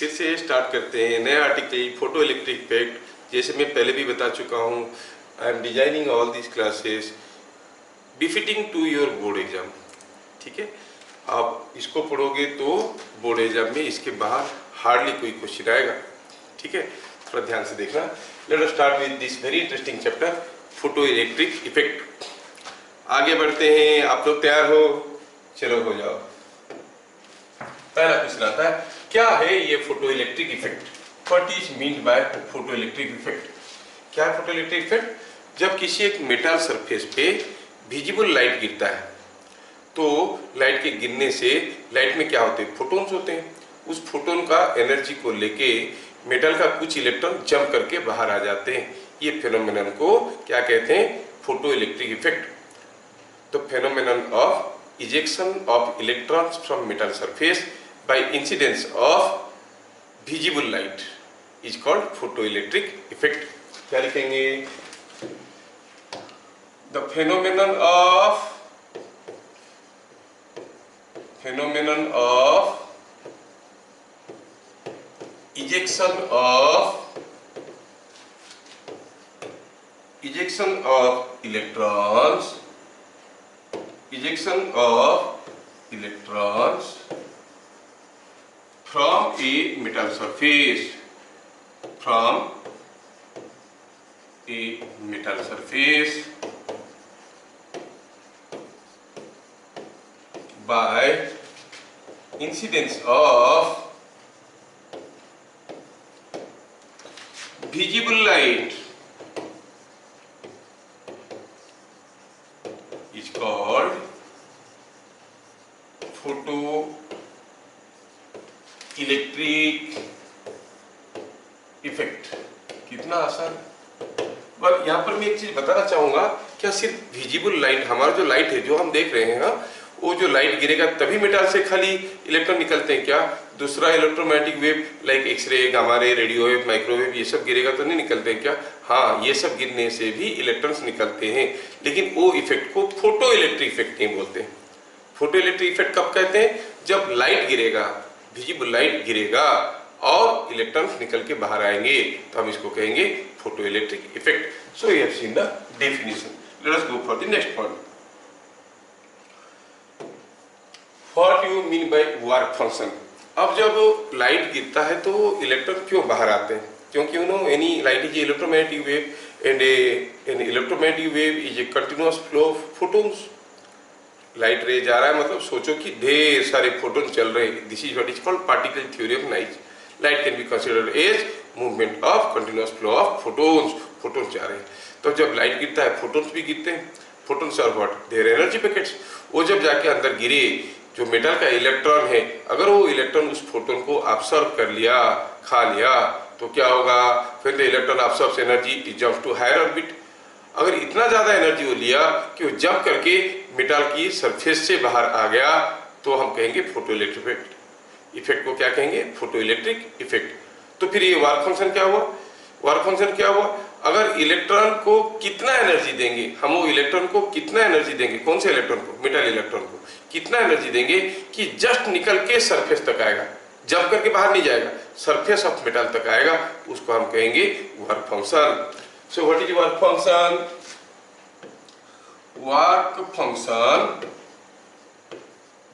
फिर से स्टार्ट करते हैं नया आर्टिकल फोटो इलेक्ट्रिक इफेक्ट। जैसे मैं पहले भी बता चुका हूँ, I am designing all this classes befitting to your board exam. ठीक है, आप इसको पढ़ोगे तो बोर्ड एग्जाम में इसके बाहर हार्डली कोई क्वेश्चन आएगा। ठीक है, थोड़ा ध्यान से देखना। Let us start with this very interesting chapter photo electric effect. आगे बढ़ते हैं, आप लोग तैयार हो? चलो हो जाओ। पहला क्वेश्चन आता है, क्या है ये photo electric effect? What is mean by photo electric effect? क्या है फोटो इलेक्ट्रिक इफेक्ट? जब किसी एक मेटल सरफेस पे विजिबल लाइट गिरता है तो लाइट के गिरने से लाइट में क्या होते हैं? फोटोन्स होते हैं। उस फोटोन का एनर्जी को लेके मेटल का कुछ इलेक्ट्रॉन जंप करके बाहर आ जाते हैं। ये फेनोमेनन को क्या कहते हैं? Photo electric effect. The phenomenon of ejection of electrons from metal surface by incidence of visible light is called photoelectric effect। क्या लिखेंगे? The phenomenon of ejection of from a metal surface by incidence of visible light is called photo electric effect. कितना आसान। पर यहाँ पर मैं एक चीज बताना चाहूंगा, क्या सिर्फ विजिबल लाइट, हमारा जो लाइट है जो हम देख रहे हैं, वो जो लाइट गिरेगा तभी मेटल से खाली इलेक्ट्रॉन निकलते हैं क्या? दूसरा electromagnetic wave like X ray, gamma ray, radio wave, microwave, ये सब गिरेगा तो नहीं निकलते हैं क्या? हाँ, ये सब गिरने से भी इलेक्ट्रॉन्स निकलते हैं, लेकिन वो इफेक्ट को फोटो इलेक्ट्रिक इफेक्ट नहीं बोलते हैं। फोटो इलेक्ट्रिक इफेक्ट कब कहते हैं? जब लाइट गिरेगा, विजिबल लाइट गिरेगा और इलेक्ट्रॉन्स निकल के बाहर आएंगे तो हम इसको कहेंगे photo electric effect. So you have seen the definition. Late us go for the next point. What you mean by work function? अब जब लाइट गिरता है तो इलेक्ट्रॉन क्यों बाहर आते हैं? क्योंकि you know any light is electromagnetic wave and an electromagnetic wave is a continuous flow of photons. Light रे जा रहा है, मतलब सोचो कि ढेर सारे फोटोन चल रहे हैं। This is what is called particle theory of light can be considered as movement of continuous flow of photons. Photons जा रहे हैं, तो जब लाइट गिरता है फोटोन्स भी गिरते हैं। Photons are what? Their energy packets. वो जब जाके अंदर गिरे, जो मेटल का इलेक्ट्रॉन है, अगर वो इलेक्ट्रॉन उस फोटोन को ऑब्जर्व कर लिया, खा लिया, तो क्या होगा? फिर the electron observes energy, it jumps to higher orbit. अगर इतना ज्यादा एनर्जी वो लिया कि वो जंप करके मेटल की सरफेस से बाहर आ गया तो हम कहेंगे फोटो इलेक्ट्रिक इफेक्ट। इफेक्ट को क्या कहेंगे? Photo electric effect. तो फिर ये वर्क फंक्शन क्या हुआ? वर्क फंक्शन क्या हुआ? अगर इलेक्ट्रॉन को कितना एनर्जी देंगे, हम वो इलेक्ट्रॉन को कितना एनर्जी देंगे? कौन से इलेक्ट्रॉन को? मेटल इलेक्ट्रॉन को कितना एनर्जी देंगे कि जस्ट निकल के सरफेस तक आएगा, जंप करके बाहर नहीं जाएगा, सरफेस ऑफ मेटल तक आएगा, उसको हम कहेंगे work function. So what is work function? Work function,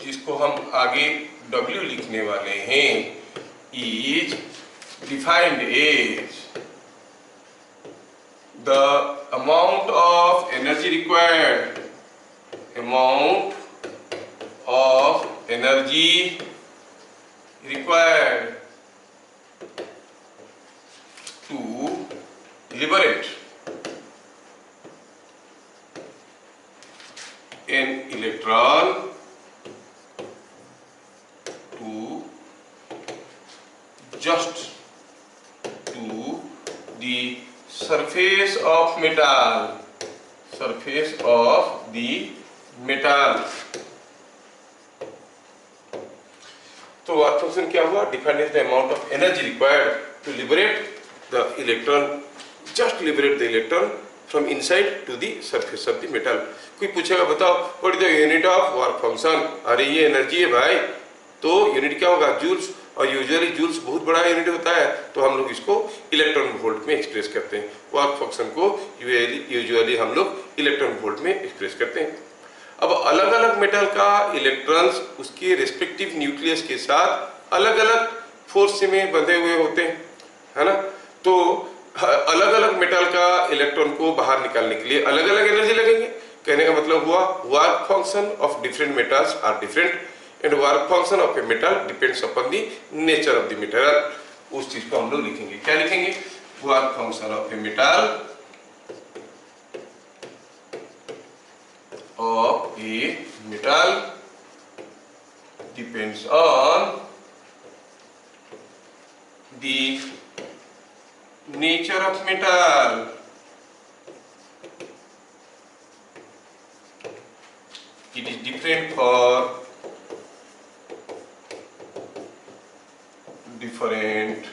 जिसको हम आगे W लिखने वाले हैं, is defined as the amount of energy required, to liberate an electron to just to the surface of the metal। तो वर्क फंक्शन क्या हुआ? Defined as the amount of energy required to liberate the electron, just liberate the electron from inside to the surface of the metal। कोई पूछेगा बताओ what is the unit of work function? अरे ये energy है भाई, तो unit क्या होगा? जूल्स। और यूजुअली जूल्स बहुत बड़ा यूनिट होता है, तो हम लोग इसको इलेक्ट्रॉन वोल्ट में एक्सप्रेस करते हैं। वर्क फंक्शन को यूजुअली हम लोग इलेक्ट्रॉन वोल्ट में एक्सप्रेस करते हैं। अब अलग अलग मेटल का इलेक्ट्रॉन्स उसके रेस्पेक्टिव न्यूक्लियस के साथ अलग अलग फोर्स में बंधे हुए होते हैं, है ना। तो अलग अलग मेटल का इलेक्ट्रॉन को बाहर निकालने के लिए अलग अलग एनर्जी लगेंगे। कहने का मतलब हुआ work function of different metals are different and work function of a metal depends upon the nature of the metal. उस चीज को हम लोग लिखेंगे, क्या लिखेंगे? Work function of a metal of a metal depends on the nature of metal. It is different for different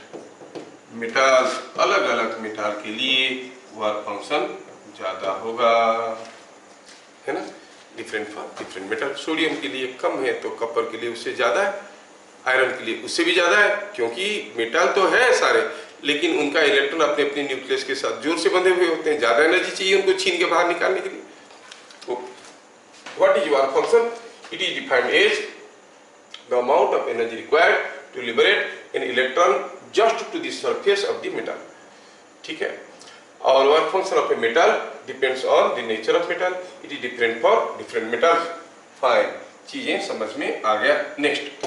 metals. अलग अलग मेटल के लिए वर्क फंक्शन ज्यादा होगा, है ना। Different for different metal. Sodium के लिए कम है तो कॉपर के लिए उससे ज्यादा है, आयरन के लिए उससे भी ज्यादा है, क्योंकि मेटल तो है सारे, लेकिन उनका इलेक्ट्रॉन अपने अपने न्यूक्लियस के साथ जोर से बंधे हुए होते हैं, ज्यादा एनर्जी चाहिए उनको छीन के बाहर निकालने के लिए। तो what is work function? It is defined as the amount of energy required to liberate an electron just to the surface of the metal, ठीक है। और work function of a metal depends on the nature of metal, it is different for different metals. Fine, चीजें समझ में आ गया। Next,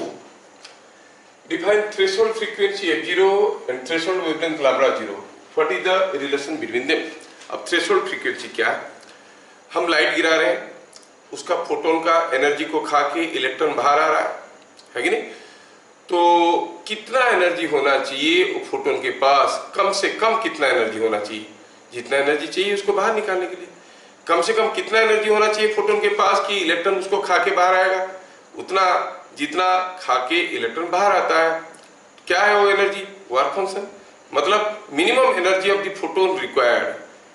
define threshold frequency F0 and threshold wavelength lambda 0। What is the relation between them? अब threshold frequency क्या है? हम light गिरा रहे हैं, उसका फोटोन का एनर्जी को खा के इलेक्ट्रॉन बाहर आ रहा है कि नहीं? तो कितना एनर्जी होना चाहिए वो फोटोन के पास? कम से कम कितना एनर्जी होना चाहिए? जितना एनर्जी चाहिए उसको बाहर निकालने के लिए कम से कम कितना एनर्जी होना चाहिए फोटोन के पास कि इलेक्ट्रॉन उसको खा के बाहर आएगा? उतना जितना खा के इलेक्ट्रॉन बाहर आता है। क्या है वो एनर्जी? Work function. मतलब minimum energy of the photon required.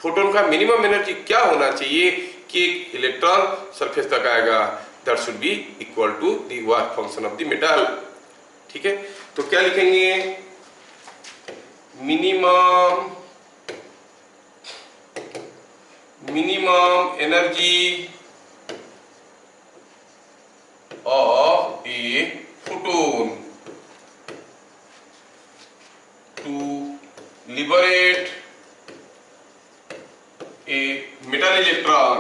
Photon का मिनिमम एनर्जी क्या होना चाहिए कि इलेक्ट्रॉन सरफेस तक आएगा? That should be equal to the work function of the metal, ठीक है। तो क्या लिखेंगे? Minimum energy of a photon to liberate a metal electron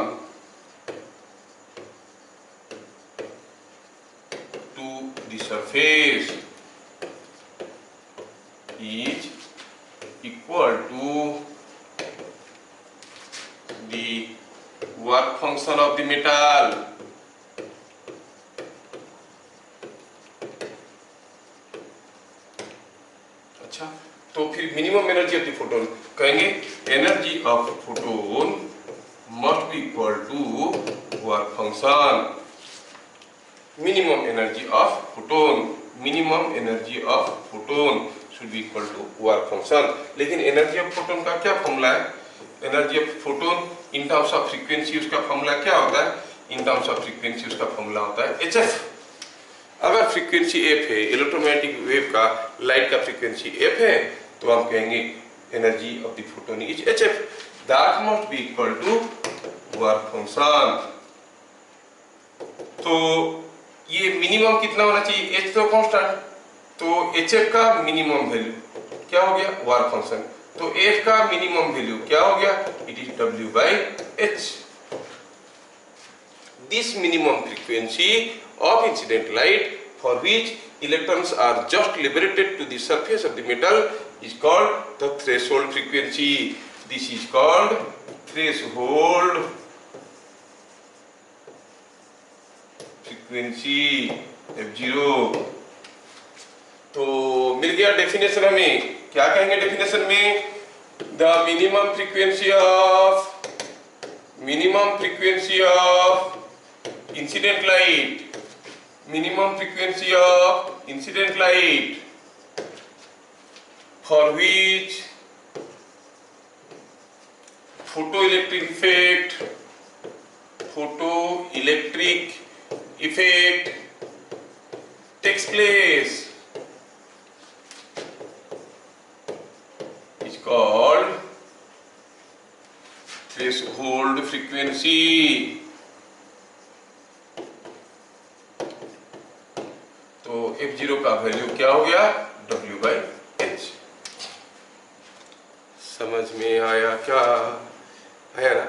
to the surface is equal to the work function of the metal. तो फिर minimum energy of the photon कहेंगे energy of photon must be equal to work function. Minimum energy of photon, minimum energy of photon should be equal to work function. लेकिन energy of photon का क्या formula है? Energy of photon in terms of frequency उसका formula क्या होता है? In terms of frequency उसका formula होता है HF। अगर फ्रीक्वेंसी F है, इलेक्ट्रोमैग्नेटिक वेव का, लाइट का फ्रीक्वेंसी F है, तो हम कहेंगे energy of the photon is HF। That must be equal to work function. तो ये मिनिमम कितना होना चाहिए? H तो कांस्टेंट, तो HF का मिनिमम वैल्यू क्या हो गया? Work function. तो F का मिनिमम वैल्यू क्या हो गया? It is W by H। This minimum frequency of incident light for which electrons are just liberated to the surface of the metal is called the threshold frequency. This is called threshold frequency F0। तो मिल गया definition हमें। क्या कहेंगे definition में? The minimum frequency of incident light, minimum frequency of incident light for which photoelectric effect takes place called threshold frequency. तो F0 का value क्या हो गया? W/H। समझ में आया क्या? आया ना?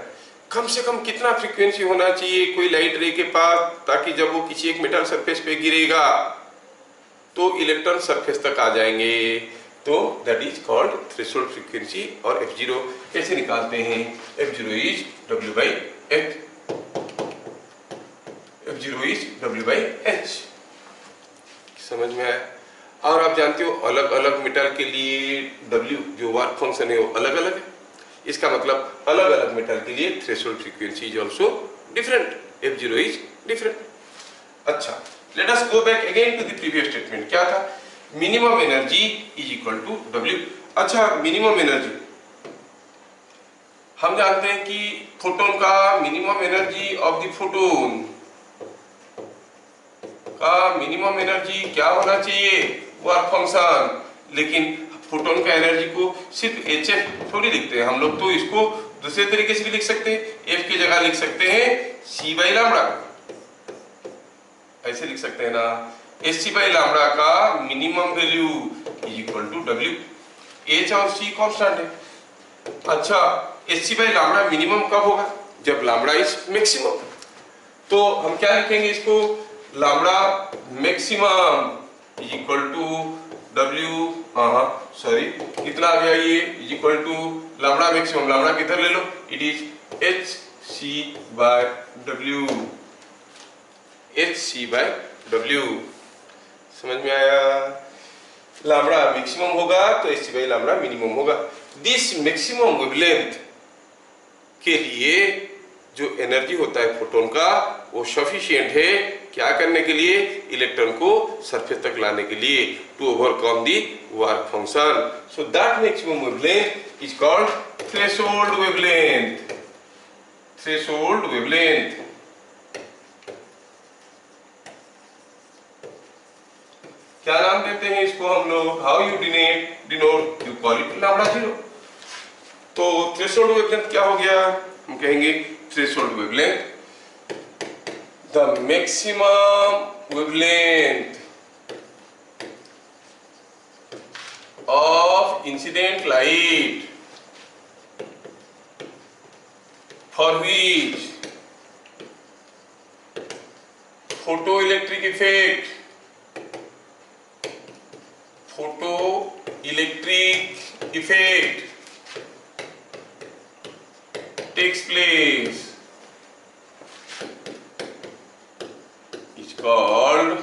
कम से कम कितना फ्रीक्वेंसी होना चाहिए कोई लाइट रे के पास, ताकि जब वो किसी एक मेटल सरफेस पे गिरेगा तो इलेक्ट्रॉन सरफेस तक आ जाएंगे। तो that is called threshold frequency. और F0 कैसे निकालते हैं? F0 is W/H। F0 is W/H। समझ में आया? और आप जानते हो अलग अलग मेटल के लिए W जो वर्क फंक्शन है वो अलग अलग है। इसका मतलब अलग अलग मेटल के लिए threshold frequency is also different. F0 is different. अच्छा, let us go back again to the previous statement. क्या था? Minimum energy is equal to W। अच्छा, मिनिमम एनर्जी हम जानते हैं कि फोटोन का minimum energy of the photon का मिनिमम एनर्जी क्या होना चाहिए? Work function. लेकिन फोटोन का एनर्जी को सिर्फ HF थोड़ी लिखते हैं हम लोग, तो इसको दूसरे तरीके से भी लिख सकते हैं। F की जगह लिख सकते हैं C/λ। ऐसे लिख सकते हैं ना, Hc/λ का minimum value is equal to W। H और C कांस्टेंट है। अच्छा, Hc/λ मिनिमम कब होगा? जब λ इज मैक्सिमम। तो हम क्या लिखेंगे इसको? Lambda maximum is equal to W। Sorry, कितना आ गया ये? Is equal to lambda maximum. Lambda किधर ले लो? It is Hc/W। Hc/W। समझ में आया? लैम्बडा मैक्सिमम होगा तो Hc/λ मिनिमम होगा। दिस मैक्सिमम वेवलेंथ के लिए जो एनर्जी होता है फोटोन का वो सफिशिएंट है क्या करने के लिए? इलेक्ट्रॉन को सरफेस तक लाने के लिए, to overcome the work function. So that maximum wavelength is called threshold wavelength. Threshold wavelength. क्या नाम देते हैं इसको हम लोग? How you denote? You call it λ0। तो थ्रेशोल्ड वेवलेंथ क्या हो गया? हम कहेंगे threshold wavelength, the maximum wavelength of incident light for which photoelectric effect takes place is called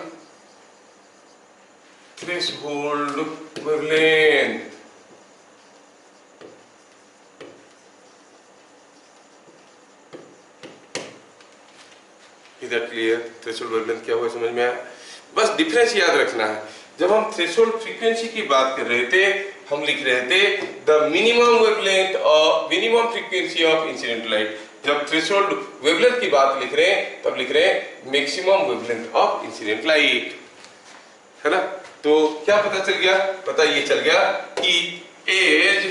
threshold wavelength. Is that clear? Threshold wavelength क्या हुआ समझ में आया? बस डिफरेंस याद रखना है। जब हम थ्रेशोल्ड फ्रीक्वेंसी की बात कर रहे थे हम लिख रहे थे the minimum wavelength of minimum frequency of incident light. जब थ्रेशोल्ड वेवलेंथ की बात लिख रहे हैं तब लिख रहे हैं maximum wavelength of incident light, है ना? तो क्या पता चल गया? पता ये चल गया कि as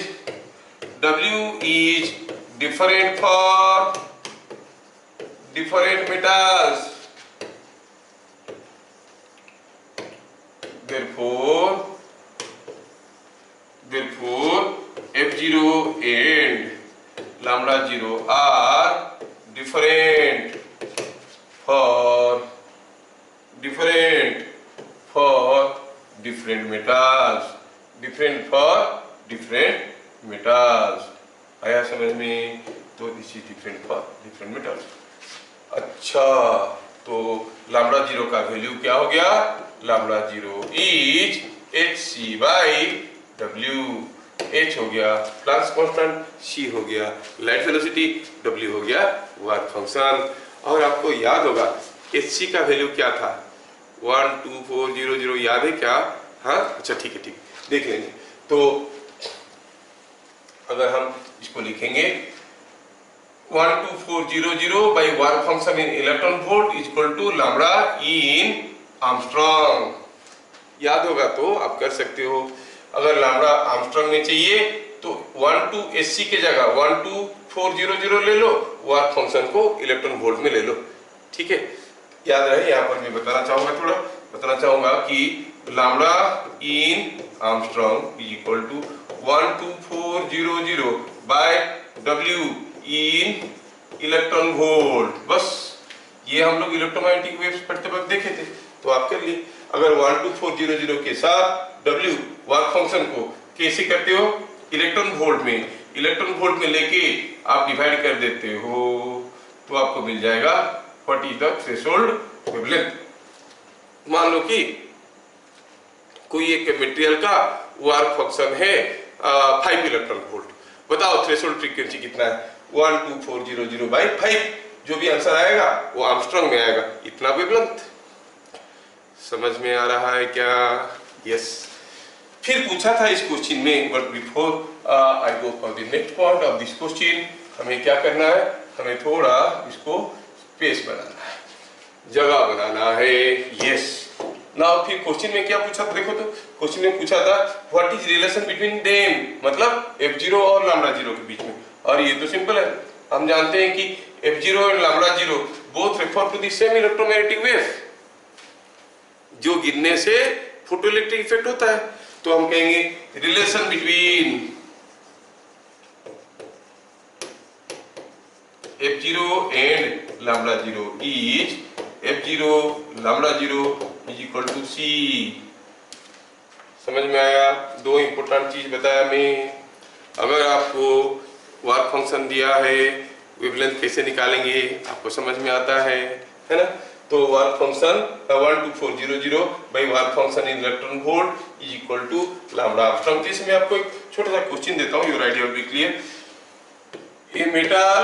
W is different for different metals, therefore F0 and λ0 are different for different metals, आया समझ में? तो this is different for different metals. अच्छा, तो λ0 का वैल्यू क्या हो गया? λ0 इज Hc/W। H हो गया प्लस कांस्टेंट, C हो गया लाइट वेलोसिटी, W हो गया वर्क फंक्शन। और आपको याद होगा Hc का वैल्यू क्या था? 12400 याद है क्या? हाँ, अच्छा ठीक है, देख लेंगे। तो अगर हम इसको लिखेंगे 12400 by work function in electron volt is equal to lambda in Armstrong. याद होगा तो आप कर सकते हो। अगर लैम्ब्डा आर्मस्ट्रांग में चाहिए तो 12SC के जगह 12400 ले लो, वर्क फंक्शन को इलेक्ट्रॉन वोल्ट में ले लो। ठीक है, याद रहे। यहाँ पर मैं बताना चाहूंगा कि lambda in angstrom is equal to 12400 by W in electron volt. बस ये हम लोग इलेक्ट्रोमैग्नेटिक वेव्स पढ़ते वक्त देखे थे, तो आप कर लिए। अगर 12400 के साथ W वर्क फंक्शन को कैसे करते हो, इलेक्ट्रॉन वोल्ट में लेके आप डिवाइड कर देते हो, तो आपको मिल जाएगा what is the threshold wavelength. मान लो कि कोई एक मटेरियल का वर्क फंक्शन है 5 इलेक्ट्रॉन वोल्ट, बताओ थ्रेशोल्ड फ्रीक्वेंसी कितना है, 12400 बाई 5। जो भी आंसर आएगा वो आर्मस्ट्रांग में आएगा, इतना वेवलेंथ। समझ में आ रहा है क्या? यस। फिर पूछा था इस क्वेश्चन में, but before I go for the next point of this question, हमें क्या करना है, हमें थोड़ा इसको स्पेस बनाना है, जगह बनाना है। यस। नाउ फिर क्वेश्चन में क्या पूछा था, देखो तो क्वेश्चन में पूछा था what is relation between them, मतलब F0 और लैम्डा 0 के बीच में। और ये तो सिंपल है, हम जानते हैं कि F0 और lambda 0 both refer to the same electromagnetic wave, जो गिरने से फोटोइलेक्ट्रिक इफेक्ट होता है। तो हम कहेंगे relation between F0 and lambda 0 is F0 lambda 0 is equal to C। समझ में आया? दो इंपॉर्टेंट चीज बताया मैं। अगर आपको वर्क फंक्शन दिया है, वेवलेंथ कैसे निकालेंगे आपको समझ में आता है ना? तो work function 12400 by work function in electron volt is equal to lambda angstrom. जैसे मैं आपको एक छोटा सा क्वेश्चन देता हूँ, your idea will be clear. A metal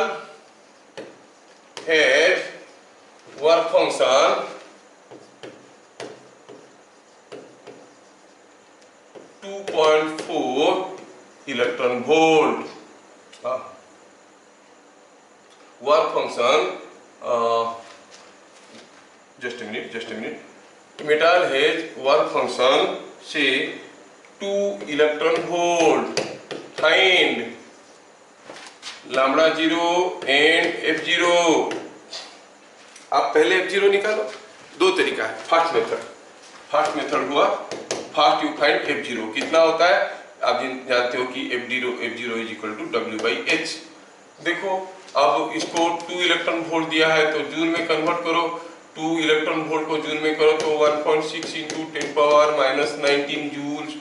has work function 2.4 electron volt. Work function just a minute, metal has work function say 2 electron volt, find lambda 0 and F0। आप पहले F0 निकालो, दो तरीका है। फर्स्ट मेथड हुआ, first you find F0 कितना होता है, आप जानते हो कि F0 is equal to W by H। देखो अब इसको 2 इलेक्ट्रॉन वोल्ट दिया है तो जूल में कन्वर्ट करो, 2 इलेक्ट्रॉन वोल्ट को जूल में करो तो 1.6 इंटू 10 पावर माइनस 19 जूल्स।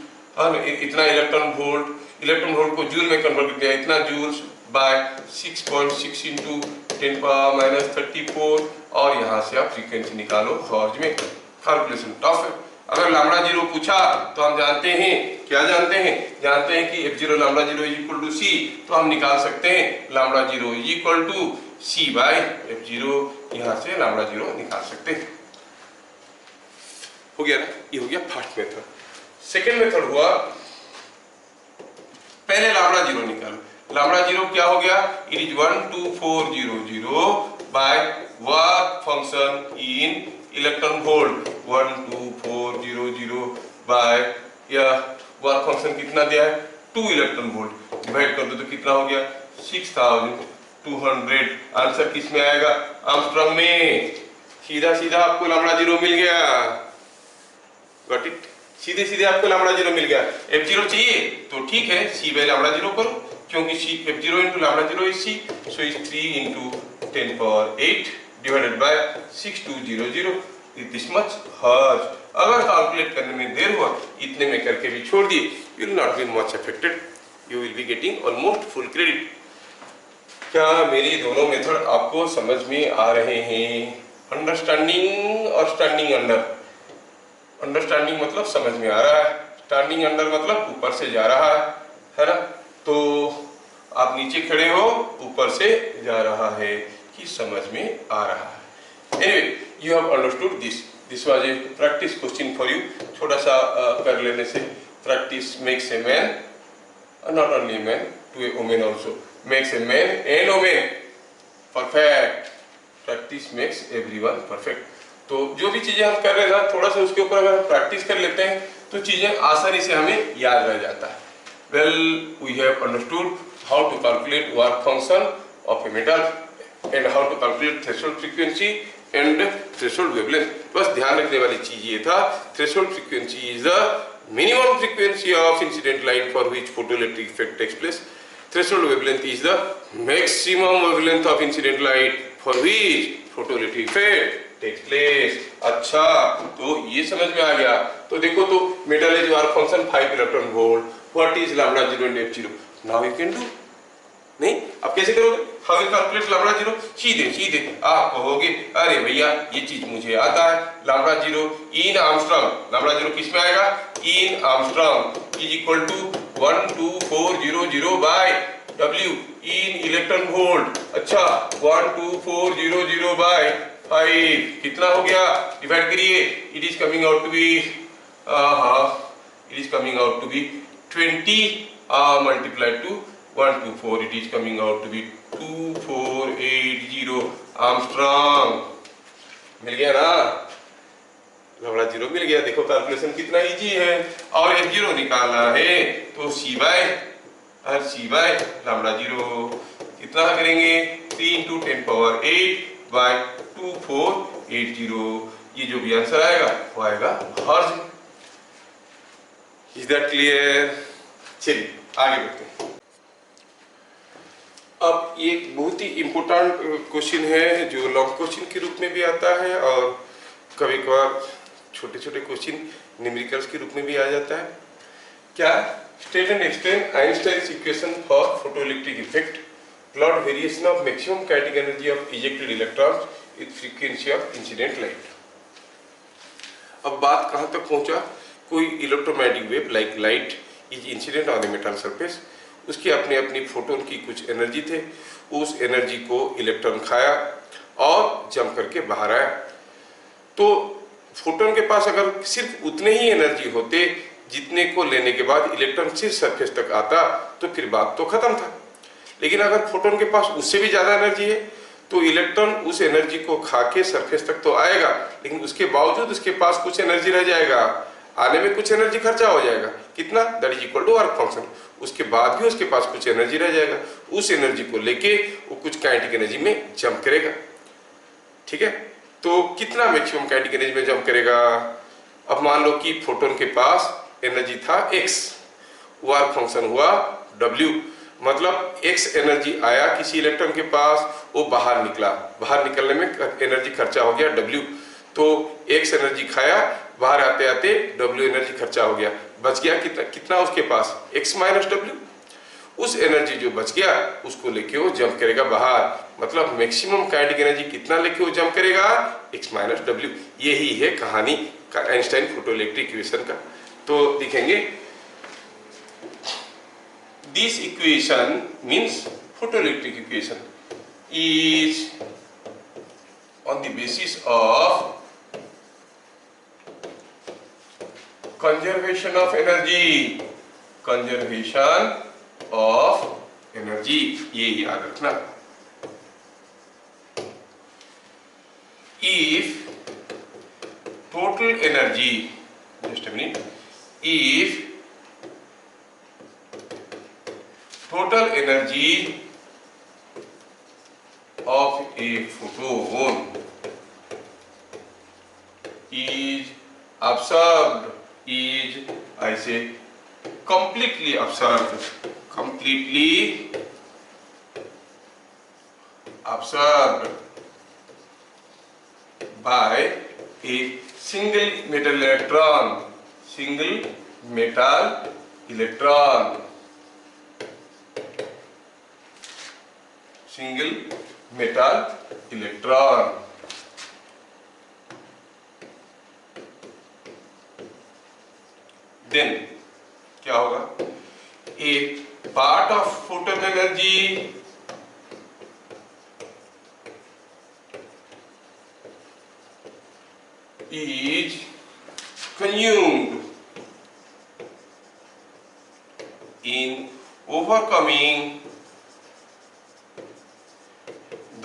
इतना इलेक्ट्रॉन वोल्ट को जूल में कन्वर्ट कर दिया, इतना joules by 6.6 into 10 power minus 34। और यहाँ से आप फ्रीक्वेंसी निकालो। हर्ट्ज में कैलकुलेशन टफ है। अगर लैम्डा 0 पूछा तो हम जानते हैं, क्या जानते हैं कि F0 lambda 0 is equal to C, तो हम निकाल सकते हैं lambda 0 is equal to C by F0। यहाँ से लैम्डा 0 निकाल सकते हैं। हो गया ना? ये हो गया फर्स्ट मेथड। सेकेंड मेथड हुआ, पहले लैम्डा 0 निकालो। लैम्डा 0 क्या हो गया, it is 12400 by work function in electron volt. 12400 by work function कितना दिया है, 2 इलेक्ट्रॉन वोल्ट, डिवाइड कर दो तो कितना हो गया 6200। आंसर किस में आएगा, आर्मस्ट्रांग में। सीधा आपको लैम्डा 0 मिल गया। Got it? सीधे आपको लैम्डा 0 मिल गया। F0 चाहिए तो ठीक है, C बाय लैम्डा 0 करो, क्योंकि F0 into lambda 0 is C, so is 3 into 10 power 8 divided by 6200 this much hertz. अगर कैलकुलेट करने में देर हुआ, इतने में करके भी छोड़ दिए, you will not be much affected, you will be getting almost full credit. क्या मेरी दोनों मेथड आपको समझ में आ रहे हैं? अंडरस्टैंडिंग और स्टैंडिंग अंडर। अंडरस्टैंडिंग मतलब समझ में आ रहा है, स्टैंडिंग अंडर मतलब ऊपर से जा रहा है ना? तो आप नीचे खड़े हो, ऊपर से जा रहा है कि समझ में आ रहा है। Anyway, you have understood this. This was a practice question for you. छोटा सा कर लेने से practice makes a man, not only a man, to a woman also. Makes a man and woman perfect. Practice makes everyone perfect. तो जो भी चीजें हम कर रहे हैं ना, थोड़ा सा उसके ऊपर अगर हम प्रैक्टिस कर लेते हैं तो चीजें आसानी से हमें याद रह जाता है। Well, we have understood how to calculate work function of a metal and how to calculate threshold frequency and threshold wavelength. बस ध्यान रखने वाली चीज ये था, threshold frequency is the minimum frequency of incident light for which photoelectric effect takes place. Threshold wavelength is the maximum wavelength of incident light for which photoelectric effect takes place. अच्छा, तो ये समझ में आ गया। तो देखो, तो metal is work function 5 electron volt. What is lambda 0 and f0? Now you can do. नहीं, अब कैसे करोगे? How will calculate lambda 0? सीधे आप कहोगे, अरे भैया ये चीज मुझे आता है, lambda 0 in Armstrong, lambda 0 किस में आएगा? In Armstrong is equal to 12400 by W in electron volt. अच्छा, 12400 by 5 कितना हो गया? डिवाइड करिए, it is coming out to be it is coming out to be 20 multiplied to 124, it is coming out to be 2480 Armstrong। मिल गया ना? लंबड़ा 0 मिल गया। देखो calculation कितना इजी है। और f0 निकालना है तो c बाय लंबड़ा 0 कितना करेंगे? 3 into 10 power 8 by 2480। ये जो भी आंसर आएगा वो आएगा हर्ट्ज। Is that clear? चलिए आगे बढ़ते हैं। अब एक बहुत ही इम्पोर्टेंट क्वेश्चन है जो लॉन्ग क्वेश्चन के रूप में भी आता है और कभी कभार छोटे छोटे क्वेश्चन न्यूमेरिकल्स के रूप में भी आ जाता है। क्या? State and explain Einstein's equation for photoelectric effect, plot variation of maximum kinetic energy of ejected electrons with frequency of incident light. अब बात कहां तक पहुंचा? कोई electromagnetic wave like light is incident on the metal surface, उसकी अपनी अपनी photon की कुछ एनर्जी थे, उस एनर्जी को इलेक्ट्रॉन खाया और जम करके बाहर आया। तो फोटोन के पास अगर सिर्फ उतने ही एनर्जी होते जितने को लेने के बाद इलेक्ट्रॉन सिर्फ सरफेस तक आता तो फिर बात तो खत्म था। लेकिन अगर फोटोन के पास उससे भी ज्यादा एनर्जी है तो इलेक्ट्रॉन उस एनर्जी को खा के सरफेस तक तो आएगा, लेकिन उसके बावजूद उसके पास कुछ एनर्जी रह जाएगा, आने में कुछ एनर्जी खर्चा हो जाएगा। कितना? That is equal to work function. उसके बाद भी उसके पास कुछ एनर्जी रह जाएगा, उस एनर्जी को लेके वो कुछ काइनेटिक एनर्जी में जंप करेगा। ठीक है, तो कितना मैक्सिमम काइनेटिक एनर्जी में जंप करेगा? अब मान लो कि फोटोन के पास एनर्जी था x, वर्क फंक्शन हुआ w, मतलब x एनर्जी आया किसी इलेक्ट्रॉन के पास, वो बाहर निकला, बाहर निकलने में एनर्जी खर्चा हो गया w, तो x एनर्जी खाया, बाहर आते आते w एनर्जी खर्चा हो गया, बच गया कितना उसके पास? x minus w। उस एनर्जी जो बच गया उसको लेके वो जंप करेगा बाहर, मतलब मैक्सिमम काइनेटिक एनर्जी कितना लेके वो जंप करेगा? x minus w। यही है कहानी आइंस्टाइन फोटोइलेक्ट्रिक इक्वेशन का। तो दिखेंगे this equation means photoelectric equation is on the basis of conservation of energy, conservation of energy, ये याद रखना। If total energy, just a minute, if total energy of a photon is absorbed, is I say completely absorbed, completely absorbed by a single metal electron, single metal electron, single metal electron, then क्या होगा? A part of photon energy is consumed in overcoming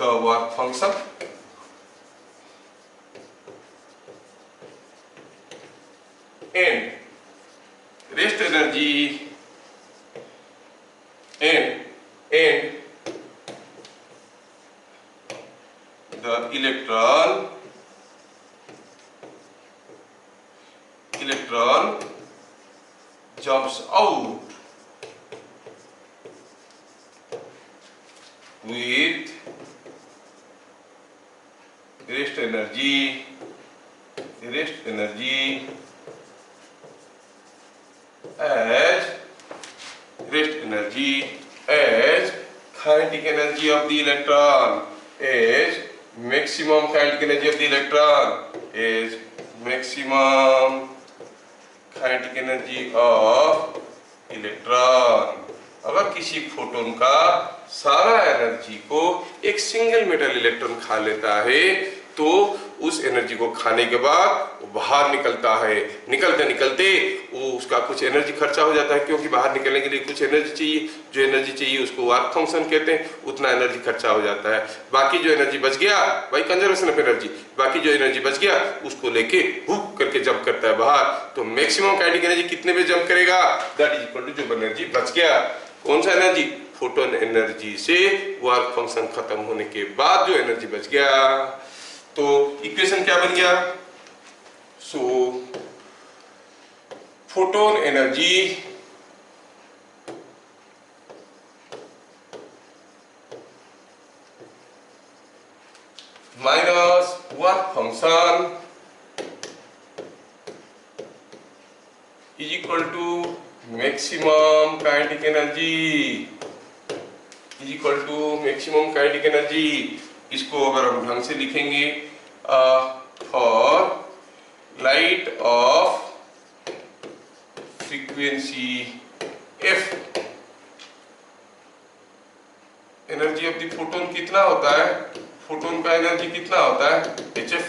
the work function and rest energy with rest energy as kinetic energy of the electron, as maximum kinetic energy of the electron, as maximum kinetic energy of electron. अगर किसी photon का सारा energy को एक single metal electron खा लेता है तो उस एनर्जी को खाने के बाद वो बाहर निकलता है। निकलते निकलते वो उसका कुछ एनर्जी खर्चा हो जाता है, क्योंकि बाहर निकलने के लिए कुछ एनर्जी चाहिए। जो एनर्जी चाहिए उसको वर्क फंक्शन कहते हैं, उतना एनर्जी खर्चा हो जाता है। बाकी जो एनर्जी बच गया, भाई कंजर्वेशन ऑफ एनर्जी, बाकी जो एनर्जी बच गया उसको लेके हुक करके जंप करता है बाहर। तो मैक्सिमम काइनेटिक एनर्जी कितने में जंप करेगा? दैट इज इक्वल टू जो एनर्जी बच गया। कौन सा एनर्जी? फोटोन एनर्जी से वर्क फंक्शन खत्म होने के बाद जो एनर्जी बच गया। तो इक्वेशन क्या बन गया? So photon energy minus work function is equal to maximum kinetic energy, is equal to maximum kinetic energy. इसको अगर हम ढंग से लिखेंगे, for light of frequency F, energy of the photon कितना होता है? फोटोन का एनर्जी कितना होता है? HF।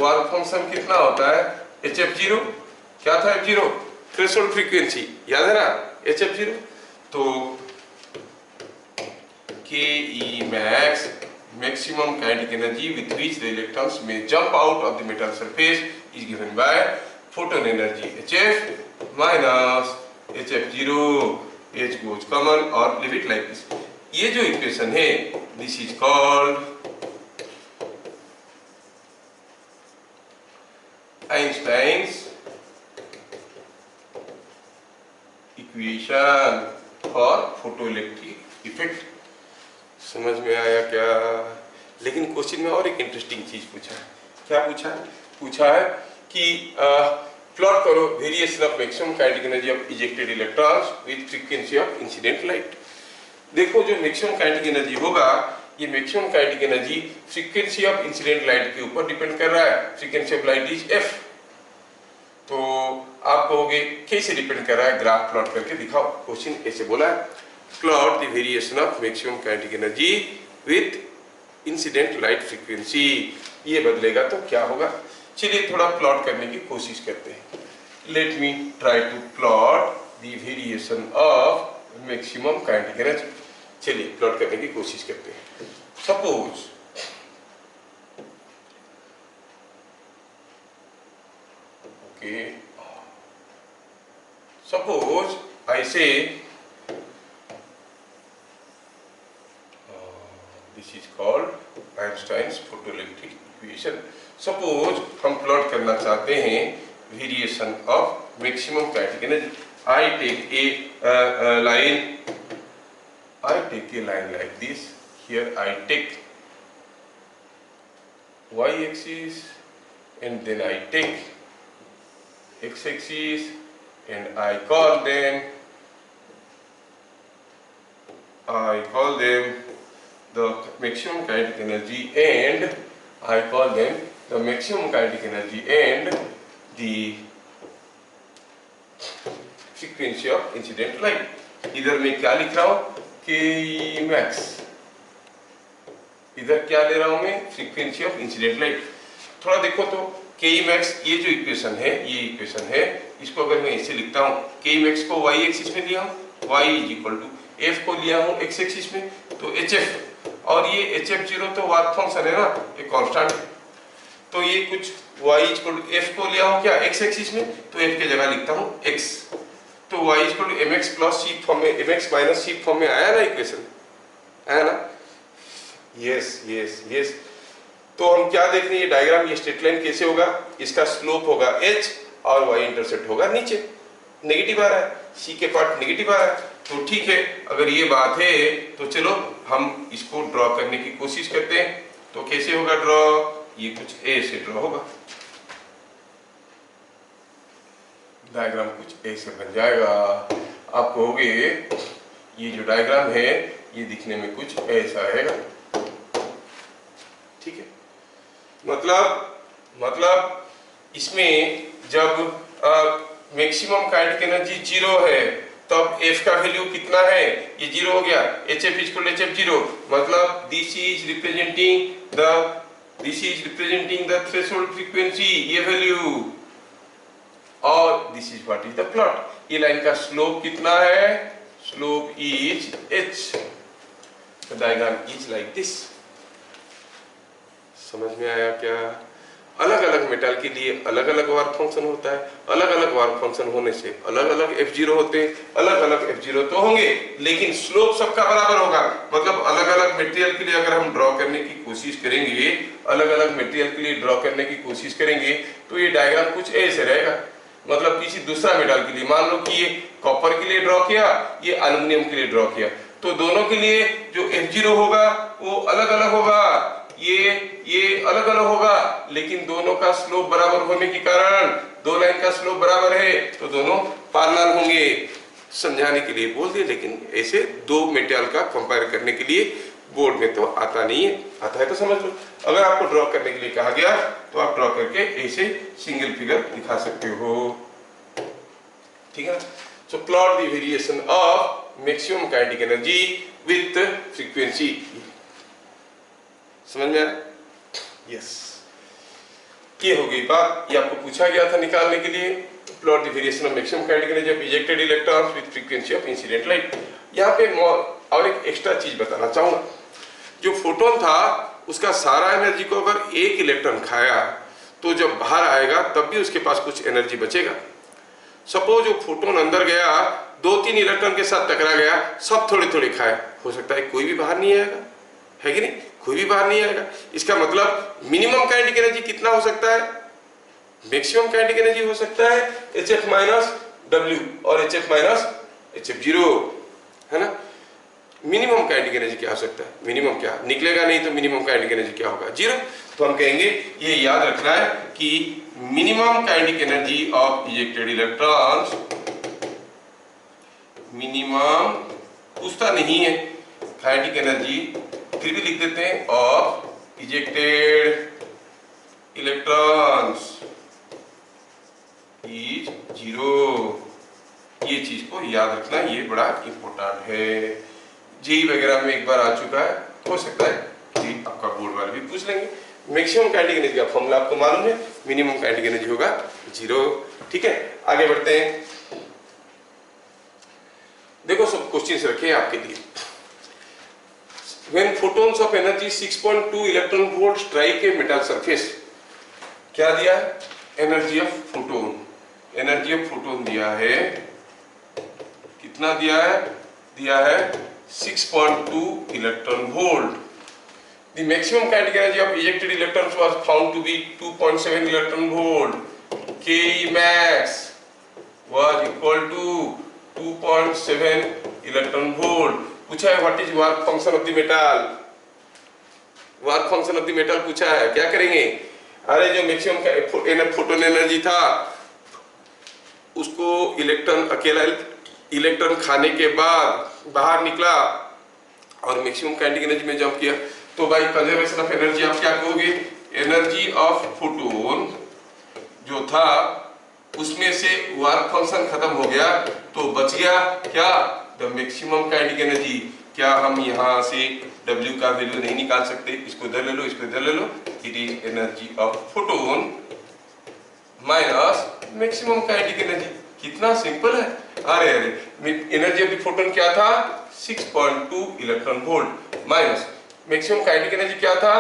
वर्क फंक्शन कितना होता है? HF0। क्या था F0? थ्रेशोल्ड फ्रीक्वेंसी, याद है ना? HF0। तो KE max, maximum kinetic energy with which the electrons may jump out of the metal surface, is given by photon energy HF minus HF0, H goes common और leave it like this। ये जो equation है, this is called Einstein's equation for photoelectric effect। समझ में आया क्या? लेकिन question में और एक इंटरेस्टिंग चीज पूछा है। क्या पूछा है? पूछा है कि प्लॉट करो variation of maximum kinetic energy of ejected electrons with frequency of incident light. देखो जो मैक्सिमम काइनेटिक एनर्जी होगा, ये maximum kinetic energy frequency of incident light के ऊपर डिपेंड कर रहा है। Frequency of light is F. तो आप कहोगे कैसे डिपेंड कर रहा है? ग्राफ प्लॉट करके दिखाओ। क्वेश्चन ऐसे बोला है, plot the variation of maximum kinetic energy with incident light frequency। ये बदलेगा तो क्या होगा? चलिए थोड़ा प्लॉट करने की कोशिश करते हैं। Let me try to plot the variation of maximum kinetic energy। चलिए प्लॉट करने की कोशिश करते हैं। Suppose suppose I say this is called Einstein's photoelectric equation। Suppose हम प्लॉट करना चाहते हैं variation of maximum kinetic energy. I take a line like this। Here I take y-axis and then I take x-axis and I call them the maximum kinetic energy and I call them the maximum kinetic energy and the frequency of incident light। इधर मैं क्या लिख रहा हूँ? Ke max। इधर क्या ले रहा हूँ मैं? Frequency of incident light. थोड़ा देखो तो Ke max, ये जो इक्वेशन है, ये इक्वेशन है, इसको अगर मैं ऐसे लिखता हूँ, Ke max को y एक्सिस में लिया हूँ, y is equal to f को लिया हूँ x एक्सिस में, तो hf, और ये HF0 तो वर्क फंक्शन है ना, ये कांस्टेंट है। तो ये कुछ y इक्वल टू f को लिया हूँ क्या x एक्सिस में, तो f की जगह लिखता हूँ x। तो y equal to mx plus c form में, mx माइनस c फॉर्म में आया ना इक्वेशन, आया ना? Yes yes yes. तो हम क्या देख रहे हैं? ये डायग्राम, ये स्ट्रेट लाइन कैसे होगा? इसका स्लोप होगा h और y इंटरसेप्ट होगा नीचे। नेगेटिव आ रहा है, सी के पार्ट नेगेटिव आ रहा है। तो ठीक है, अगर ये बात है तो चलो हम इसको ड्रॉ करने की कोशिश करते हैं। तो कैसे होगा ड्रॉ? ये कुछ ऐसे ड्रॉ होगा, डायग्राम कुछ ऐसे बन जाएगा। आप कहोगे ये जो डायग्राम है ये दिखने में कुछ ऐसा रहेगा, ठीक है। मतलब इसमें जब मैक्सिमम काइनेटिक एनर्जी 0 है तब F का वैल्यू कितना है? ये 0 हो गया, HF इक्वल HF 0, मतलब this is representing the threshold frequency, ये वैल्यू, और this is what is the plot. ये लाइन का स्लोप कितना है? Slope is h, the diagram is like this. समझ में आया क्या? अलग अलग मेटल के लिए अलग अलग वर्क फंक्शन होता है, अलग अलग वर्क फंक्शन होने से अलग अलग F0 होते हैं, अलग अलग F0 तो होंगे, लेकिन स्लोप सबका बराबर होगा। मतलब अलग अलग मटेरियल के लिए अगर हम ड्रॉ करने की कोशिश करेंगे, अलग अलग मटेरियल के लिए ड्रॉ करने की कोशिश करेंगे तो ये डायग्राम कुछ ऐसे रहेगा। मतलब किसी दूसरा मेटल के लिए, मान लो कि ये कॉपर के लिए ड्रॉ किया, ये एल्युमिनियम के लिए ड्रॉ किया, तो दोनों के लिए जो F0 होगा वो अलग अलग होगा, ये अलग अलग होगा, लेकिन दोनों का स्लोप बराबर होने के कारण, दो लाइन का स्लोप बराबर है तो दोनों पैरेलल होंगे। समझाने के लिए बोल दिए, लेकिन ऐसे दो मेटेरियल का कंपेयर करने के लिए बोर्ड में तो आता नहीं है, आता है तो समझ लो। अगर आपको ड्रॉ करने के लिए कहा गया तो आप ड्रॉ करके ऐसे सिंगल फिगर दिखा सकते हो, ठीक है ना। So plot the variation of maximum kinetic energy with frequency. समझ में आया? यस, ये हो गई बात। ये आपको पूछा गया था निकालने के लिए, plot the variation of maximum kinetic energy of ejected electrons with frequency of incident light. यहाँ पे और एक एक्स्ट्रा चीज बताना चाहूंगा। जो फोटोन था उसका सारा एनर्जी को अगर एक इलेक्ट्रॉन खाया तो जब बाहर आएगा तब भी उसके पास कुछ एनर्जी बचेगा। सपोज जो फोटोन अंदर गया, 2-3 इलेक्ट्रॉन के साथ टकरा गया, सब थोड़े थोड़े खाए, हो सकता है कोई भी बाहर नहीं आएगा, है कि नहीं? कोई भी बाहर नहीं आएगा। इसका मतलब मिनिमम काइनेटिक एनर्जी कितना हो सकता है? मैक्सिमम काइनेटिक एनर्जी हो सकता है HF माइनस W और HF माइनस HF0, है ना। मिनिमम काइनेटिक एनर्जी क्या हो सकता है? मिनिमम क्या निकलेगा नहीं तो मिनिमम काइनेटिक एनर्जी क्या होगा? 0। तो हम कहेंगे ये याद रखना है कि minimum kinetic energy of ejected electrons, minimum पूछता नहीं है काइनेटिक एनर्जी, फिर भी लिख देते हैं ऑफ इजेक्टेड इलेक्ट्रॉन्स इज 0। ये चीज को याद रखना, ये बड़ा इंपॉर्टेंट है। जेई वगैरह में एक बार आ चुका है, हो सकता है जी आपका बोर्ड वाले भी पूछ लेंगे। मैक्सिमम काइनेटिक एनर्जी का फॉर्मूला आपको मालूम है, मिनिमम काइनेटिक एनर्जी होगा 0, ठीक है। आगे बढ़ते हैं, देखो सब क्वेश्चंस रखे हैं आपके लिए। When photons of energy 6.2 electron volt strike a metal surface, क्या दिया है? Energy of photon, energy of photon दिया है, कितना दिया है? दिया है 6.2 electron volt. The maximum kinetic energy of ejected electrons was found to be 2.7 electron volt. Ke max was equal to 2.7 electron volt. पूछा है what is work function of the metal, work function of the metal पूछा है, क्या करेंगे? अरे जो maximum photon energy था उसको इलेक्ट्रॉन, अकेला इलेक्ट्रॉन खाने के बाद बाहर निकला और मैक्सिमम काइनेटिक एनर्जी में जंप किया, तो भाई कंजर्वेशन ऑफ एनर्जी आप क्या कहोगे? एनर्जी ऑफ फोटोन जो था उसमें से वर्क फंक्शन खत्म हो गया तो बच गया क्या? The maximum kinetic energy. क्या हम यहाँ से W का वैल्यू नहीं निकाल सकते? इसको इधर ले लो, इसको इधर ले लो। It is energy of photon minus maximum kinetic energy. कितना सिंपल है। अरे एनर्जी ऑफ द फोटोन क्या था? 6.2 electron volt minus maximum kinetic energy क्या था?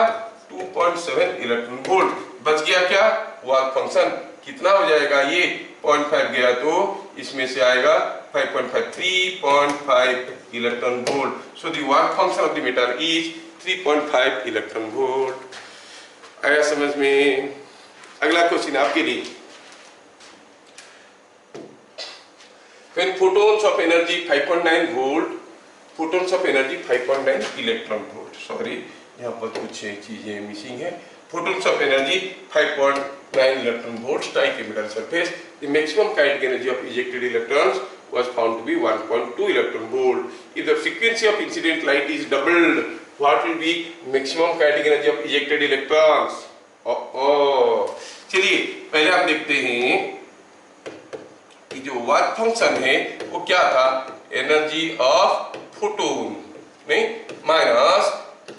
2.7 इलेक्ट्रॉन वोल्ट। बच गया क्या? Work function. कितना हो जाएगा ये? 0.5 गया तो इसमें से आएगा 5.5, 3.5 electron volt. So the work function of the metal is 3.5 electron volt. आया समझ में? अगला क्वेश्चन आपके लिए, When photons of energy 5.9 volt, photons of energy 5.9 electron volt. Sorry, यहाँ पर कुछ चीजें मिसिंग है. Photons of energy 5.9 electron volts strike a metal surface. The maximum kinetic energy of ejected electrons was found to be 1.2 electron volt. If the frequency of incident light is doubled, what will be maximum kinetic energy of ejected electrons? चलिए पहले हम देखते हैं कि जो work function है वो क्या था, एनर्जी ऑफ फोटोन नहीं माइनस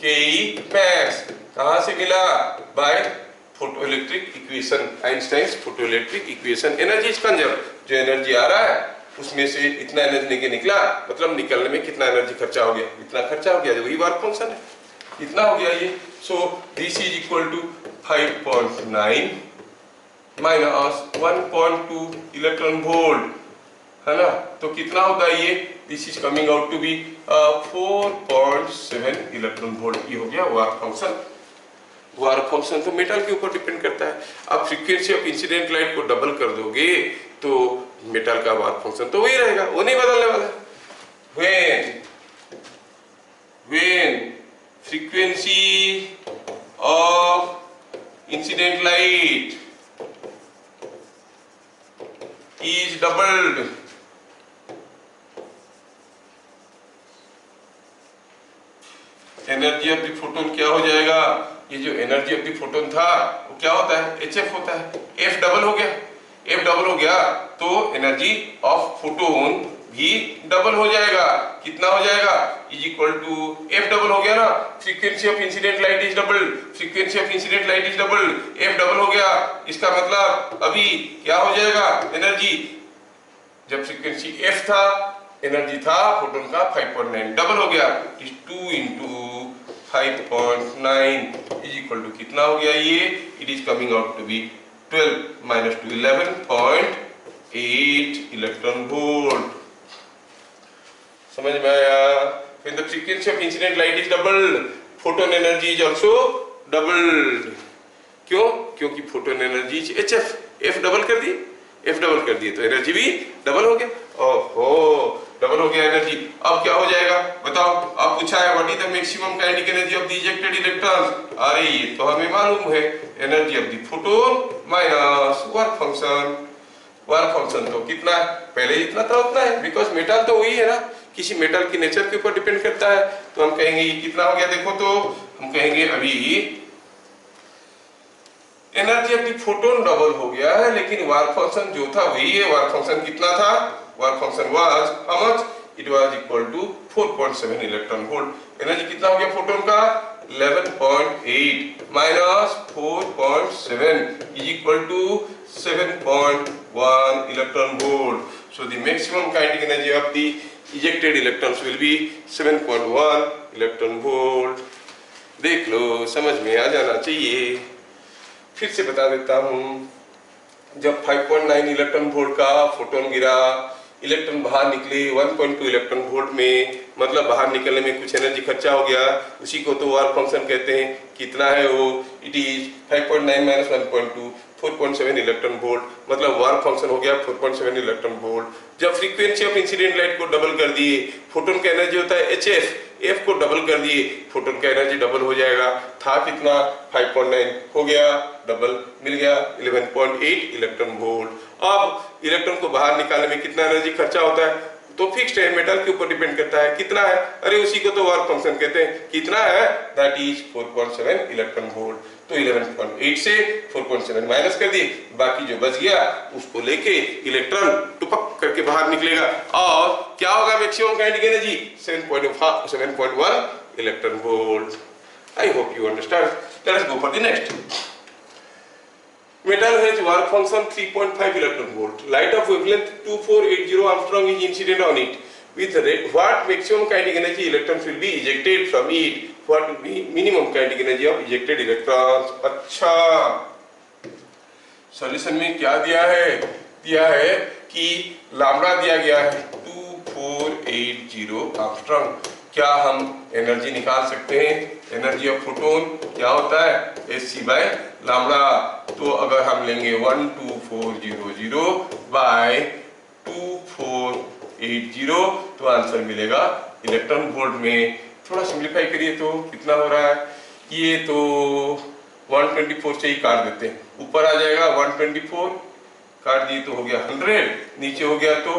के मैक्स, कहां से मिला, by photoelectric equation, Einstein's photoelectric equation. Energy is conserve, जो एनर्जी आ रहा है उसमें से इतना एनर्जी निकला, मतलब निकलने में कितना एनर्जी खर्चा हो गया, इतना खर्चा हो गया, वही वर्क फंक्शन है, इतना हो गया ये. So this is equal to 5.9 minus 1.2 electron volt, है ना, तो कितना होता है ये, this is coming out to be 4.7 electron volt. ये हो गया वर्क फंक्शन. वर्क फंक्शन तो मेटल के ऊपर डिपेंड करता है. अब फ्रीक्वेंसी ऑफ इंसिडेंट लाइट को डबल कर दोगे तो मेटल का वर्क फंक्शन तो वही रहेगा, वो नहीं बदलने वाला. when frequency of incident light is doubled, energy of the photon क्या हो जाएगा, ये जो एनर्जी ऑफ द फोटोन था वो क्या होता है, HF होता है. F डबल हो गया, F डबल हो गया तो एनर्जी ऑफ फोटोन भी डबल हो जाएगा. कितना हो जाएगा, is equal to F double हो गया ना, frequency of incident light is double, frequency of incident light is double, F double हो गया. इसका मतलब अभी क्या हो जाएगा, एनर्जी जब फ्रीक्वेंसी F था, एनर्जी था फोटोन का 5.9, डबल हो गया, is 2 into 5.9 is equal to कितना हो गया ये, it is coming out to be 12 minus 2 11.8 electron volt. समझ में आया. When the frequency of incident light is doubled, photon energy is also doubled. क्यों, क्योंकि photon energy HF, F double कर दी, F डबल कर दिए तो एनर्जी भी डबल हो गया. ओहो, डबल हो गया एनर्जी. अब क्या हो जाएगा बताओ, अब पूछा है what is the maximum kinetic energy of the ejected electrons. अरे ये तो हमें मालूम है, energy of the photon minus work function. Work function तो कितना है, पहले जितना था उतना है, बिकॉज मेटल तो वही है ना, किसी मेटल के नेचर के ऊपर डिपेंड करता है. तो हम कहेंगे ये कितना हो गया, देखो तो हम कहेंगे अभी energy of the photon double हो गया है, लेकिन वर्क फंक्शन जो था वही है. वर्क फंक्शन कितना था, work function was how much, it was equal to 4.7 electron volt. Energy कितना हो गया फोटोन का, 11.8 minus 4.7 is equal to 7.1 electron volt. So the maximum kinetic energy of the ejected electrons will be 7.1 electron volt. देख लो, समझ में आ जाना चाहिए. फिर से बता देता हूं, जब 5.9 इलेक्ट्रॉन वोल्ट का फोटोन गिरा, इलेक्ट्रॉन बाहर निकले 1.2 इलेक्ट्रॉन वोल्ट में, मतलब बाहर निकलने में कुछ एनर्जी खर्चा हो गया, उसी को तो वर्क फंक्शन कहते हैं. कितना है वो, it is 5.9 minus 1.2 4.7 electron volt, मतलब वर्क फंक्शन हो गया 4.7 इलेक्ट्रॉन वोल्ट. जब फ्रीक्वेंसी ऑफ इंसिडेंट लाइट को डबल कर दिए, फोटोन का एनर्जी होता है HF, F को डबल कर दिए, फोटोन का एनर्जी डबल हो जाएगा. था कितना, 5.9 हो गया, डबल मिल गया 11.8 इलेक्ट्रॉन वोल्ट. अब इलेक्ट्रॉन को बाहर निकालने में कितना एनर्जी खर्चा होता है, तो फिक्स्ड है, मेटल के ऊपर डिपेंड करता है. कितना है, अरे उसी को तो वर्क फंक्शन कहते हैं. कितना है, दैट इज 4.7 इलेक्ट्रॉन वोल्ट. तो 11.8 से 4.7 माइनस कर दिए, बाकी जो बच गया उसको लेके इलेक्ट्रॉन टुपक करके बाहर निकलेगा. और क्या होगा maximum kinetic energy, 7.1 electron volt. I hope you understand. Late us go for the next. Metal has work function 3.5 electron volt. Light of wavelength 2480 Armstrong is incident on it. With what maximum kinetic energy electrons will be ejected from it? What will be minimum kinetic energy of ejected electrons? अच्छा, solution में क्या दिया है, दिया है कि lambda दिया गया है 2480 आर्मस्ट्रांग. क्या हम एनर्जी निकाल सकते हैं, एनर्जी ऑफ फोटोन क्या होता है, Hc बाय लैम्बडा. तो अगर हम लेंगे 12400 बाय 24 80, तो आंसर मिलेगा इलेक्ट्रॉन वोल्ट में। थोड़ा सिंप्लीफाई करिए तो कितना हो रहा है, ये तो 124 से ही काट देते हैं, ऊपर आ जाएगा 124, काट दिए तो हो गया 100, नीचे हो गया तो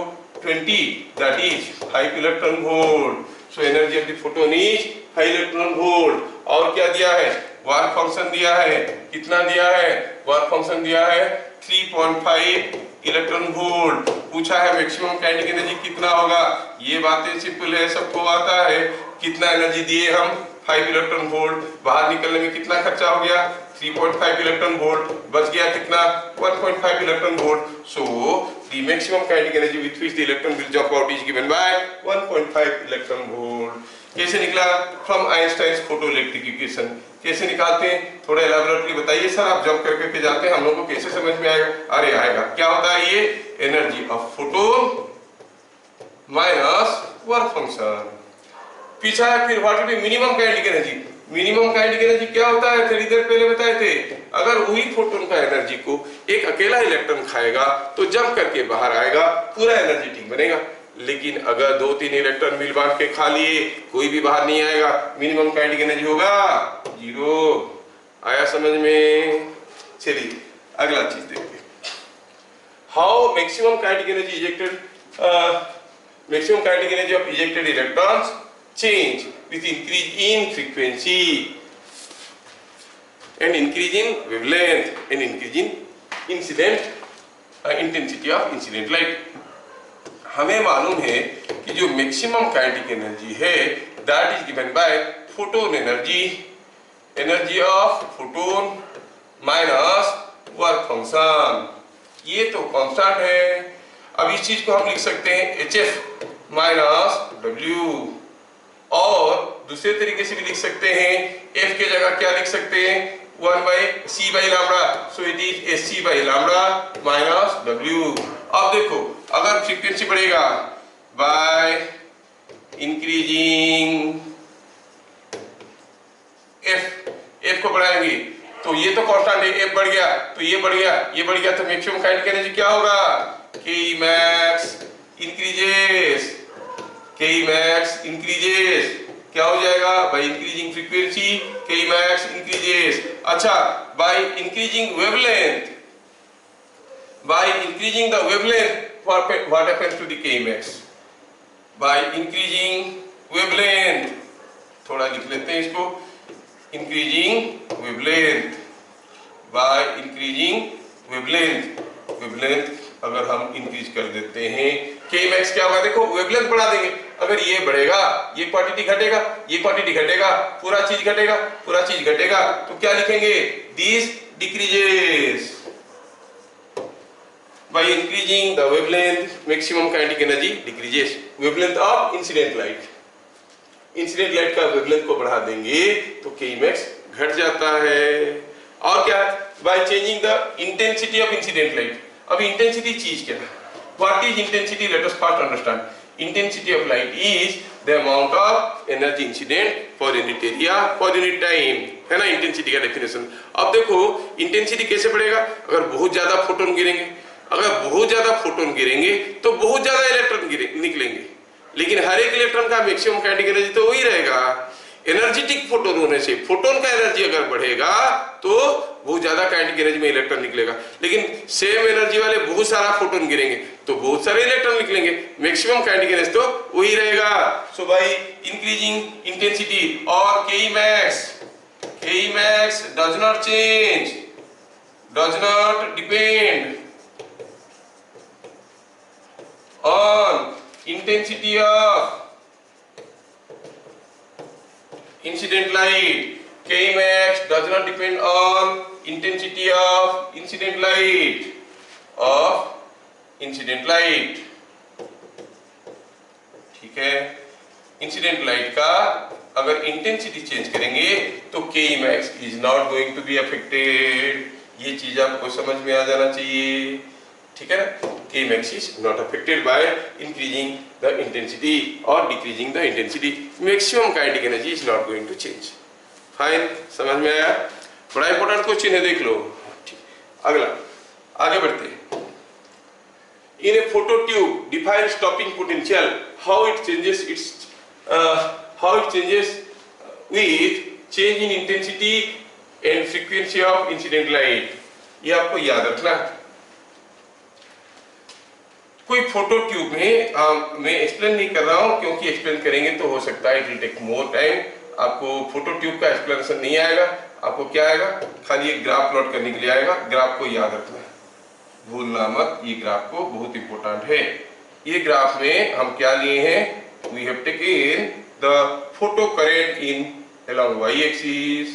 20, that is 5 electron volt. So energy of the photon is 5 electron volt. और क्या दिया है, वर्क फंक्शन दिया है, कितना दिया है, वर्क फंक्शन दिया है 3.5 इलेक्ट्रॉन वोल्ट। पूछा है मैक्सिमम काइनेटिक एनर्जी कितना होगा, ये बातें सिंपल है, सबको आता है। कितना एनर्जी दिए हम, 5 इलेक्ट्रॉन वोल्ट, बाहर निकलने में कितना खर्चा हो गया, 3.5 इलेक्ट्रॉन वोल्ट, बच गया कितना, 1.5 electron volt. So the maximum kinetic energy with which the electron will jump out is given by 1.5 electron volt. कैसे निकला, फ्रॉम आइंस्टाइन्स फोटोइलेक्ट्रिक इक्वेशन। कैसे निकालते हैं, थोड़ा एलाबोरेटली बताइए सर, आप जंप करके जाते हैं, हम लोग को कैसे समझ में आएगा। अरे आएगा, क्या होता है ये, energy of photon minus work function. पीछा है फिर what will be minimum kinetic energy. Minimum kinetic energy क्या होता है, थोड़ी देर पहले बताए थे, अगर वही फोटोन का एनर्जी को एक अकेला इलेक्ट्रॉन खाएगा तो जंप करके बाहर आएगा, पूरा एनर्जेटिक बनेगा। लेकिन अगर 2-3 इलेक्ट्रॉन मिल बांट के खा लिए, कोई भी बाहर नहीं आएगा, मिनिमम काइनेटिक एनर्जी होगा 0। आया समझ में। चलिए अगला चीज देखते हैं, how maximum kinetic energy ejected, maximum kinetic energy of ejected electrons change with increase in frequency and increase in wavelength and increase in incident intensity of incident light। हमें मालूम है कि जो मैक्सिमम काइनेटिक एनर्जी है that is given by photon energy, energy of photon minus work function. ये तो constant है। अब इस चीज को हम लिख सकते हैं HF माइनस W, और दूसरे तरीके से भी लिख सकते हैं, F के जगह क्या लिख सकते हैं, 1/c/λ, so it is Hc/λ minus W। अब देखो, अगर फ्रीक्वेंसी बढ़ेगा बाय इंक्रीजिंग F को बढ़ाएंगे तो ये तो कांस्टेंट है, F बढ़ गया तो ये बढ़ गया, ये बढ़ गया, तो मैक्सिमम काइनेटिक एनर्जी क्या होगा, Kmax इंक्रीजेस, Kmax increases, क्या हो जाएगा, by increasing frequency Kmax increases। अच्छा, by increasing wavelength, by increasing the wavelength what happens to the Kmax, by increasing wavelength, थोड़ा लिख लेते हैं इसको, increasing wavelength, by increasing wavelength, wavelength अगर हम इंक्रीज कर देते हैं, Kmax क्या होगा, देखो वेवलेंथ बढ़ा देंगे, अगर ये बढ़ेगा, ये क्वांटिटी घटेगा, ये क्वांटिटी घटेगा, पूरा चीज घटेगा, पूरा चीज घटेगा, तो क्या लिखेंगे, this decreases by increasing the wavelength maximum kinetic energy decreases। wavelength of incident light, incident light का वेवलेंथ को बढ़ा देंगे तो Kmax घट जाता है। और क्या, bye changing the intensity of incident light. अब इंटेंसिटी चीज क्या है, what is intensity, let us first understand. Intensity of light is the amount of energy incident for unit area for unit time, है ना इंटेंसिटी का definition. अब देखो intensity कैसे बढ़ेगा, अगर बहुत ज्यादा फोटोन गिरेंगे, अगर बहुत ज्यादा फोटोन गिरेंगे तो बहुत ज्यादा इलेक्ट्रॉन निकलेंगे, लेकिन हर एक इलेक्ट्रॉन का मैक्सिमम काइनेटिक एनर्जी तो वही रहेगा। एनर्जेटिक फोटोन होने से फोटोन का एनर्जी अगर बढ़ेगा तो बहुत ज्यादा काइनेटिक एनर्जी में इलेक्ट्रॉन निकलेगा, लेकिन सेम एनर्जी वाले बहुत सारा फोटोन गिरेंगे तो बहुत सारे इलेक्ट्रॉन निकलेंगे, मैक्सिमम काइनेटिक एनर्जी तो वही रहेगा। सो बाय इंक्रीजिंग इंटेंसिटी और Kmax does not change, does not depend on intensity of incident light, Kmax does not depend on intensity of incident light, ठीक है। इंसिडेंट लाइट का अगर इंटेंसिटी चेंज करेंगे तो Kmax is not going to be affected, ये चीज आपको समझ में आ जाना चाहिए, ठीक है ना। Kmax is not affected by increasing the intensity or decreasing the intensity, maximum kinetic energy is not going to change। Fine, समझ में आया, बड़ा इंपॉर्टेंट क्वेश्चन है, देख लो। अगला आगे बढ़ते हैं, In a photo tube, define stopping potential. How it changes with change in intensity and frequency of incident light. ये आपको याद रखना। कोई फोटो ट्यूब में मैं एक्सप्लेन नहीं कर रहा हूं, क्योंकि एक्सप्लेन करेंगे तो हो सकता है it will take more time. आपको फोटो ट्यूब का एक्सप्लेनेशन नहीं आएगा, आपको क्या आएगा, खाली एक ग्राफ प्लॉट करने के लिए आएगा। ग्राफ को याद रखना है, भूलना मत, ये ग्राफ को बहुत इंपॉर्टेंट है। ये ग्राफ में हम क्या लिए हैं, we have taken the photo current in along y axis,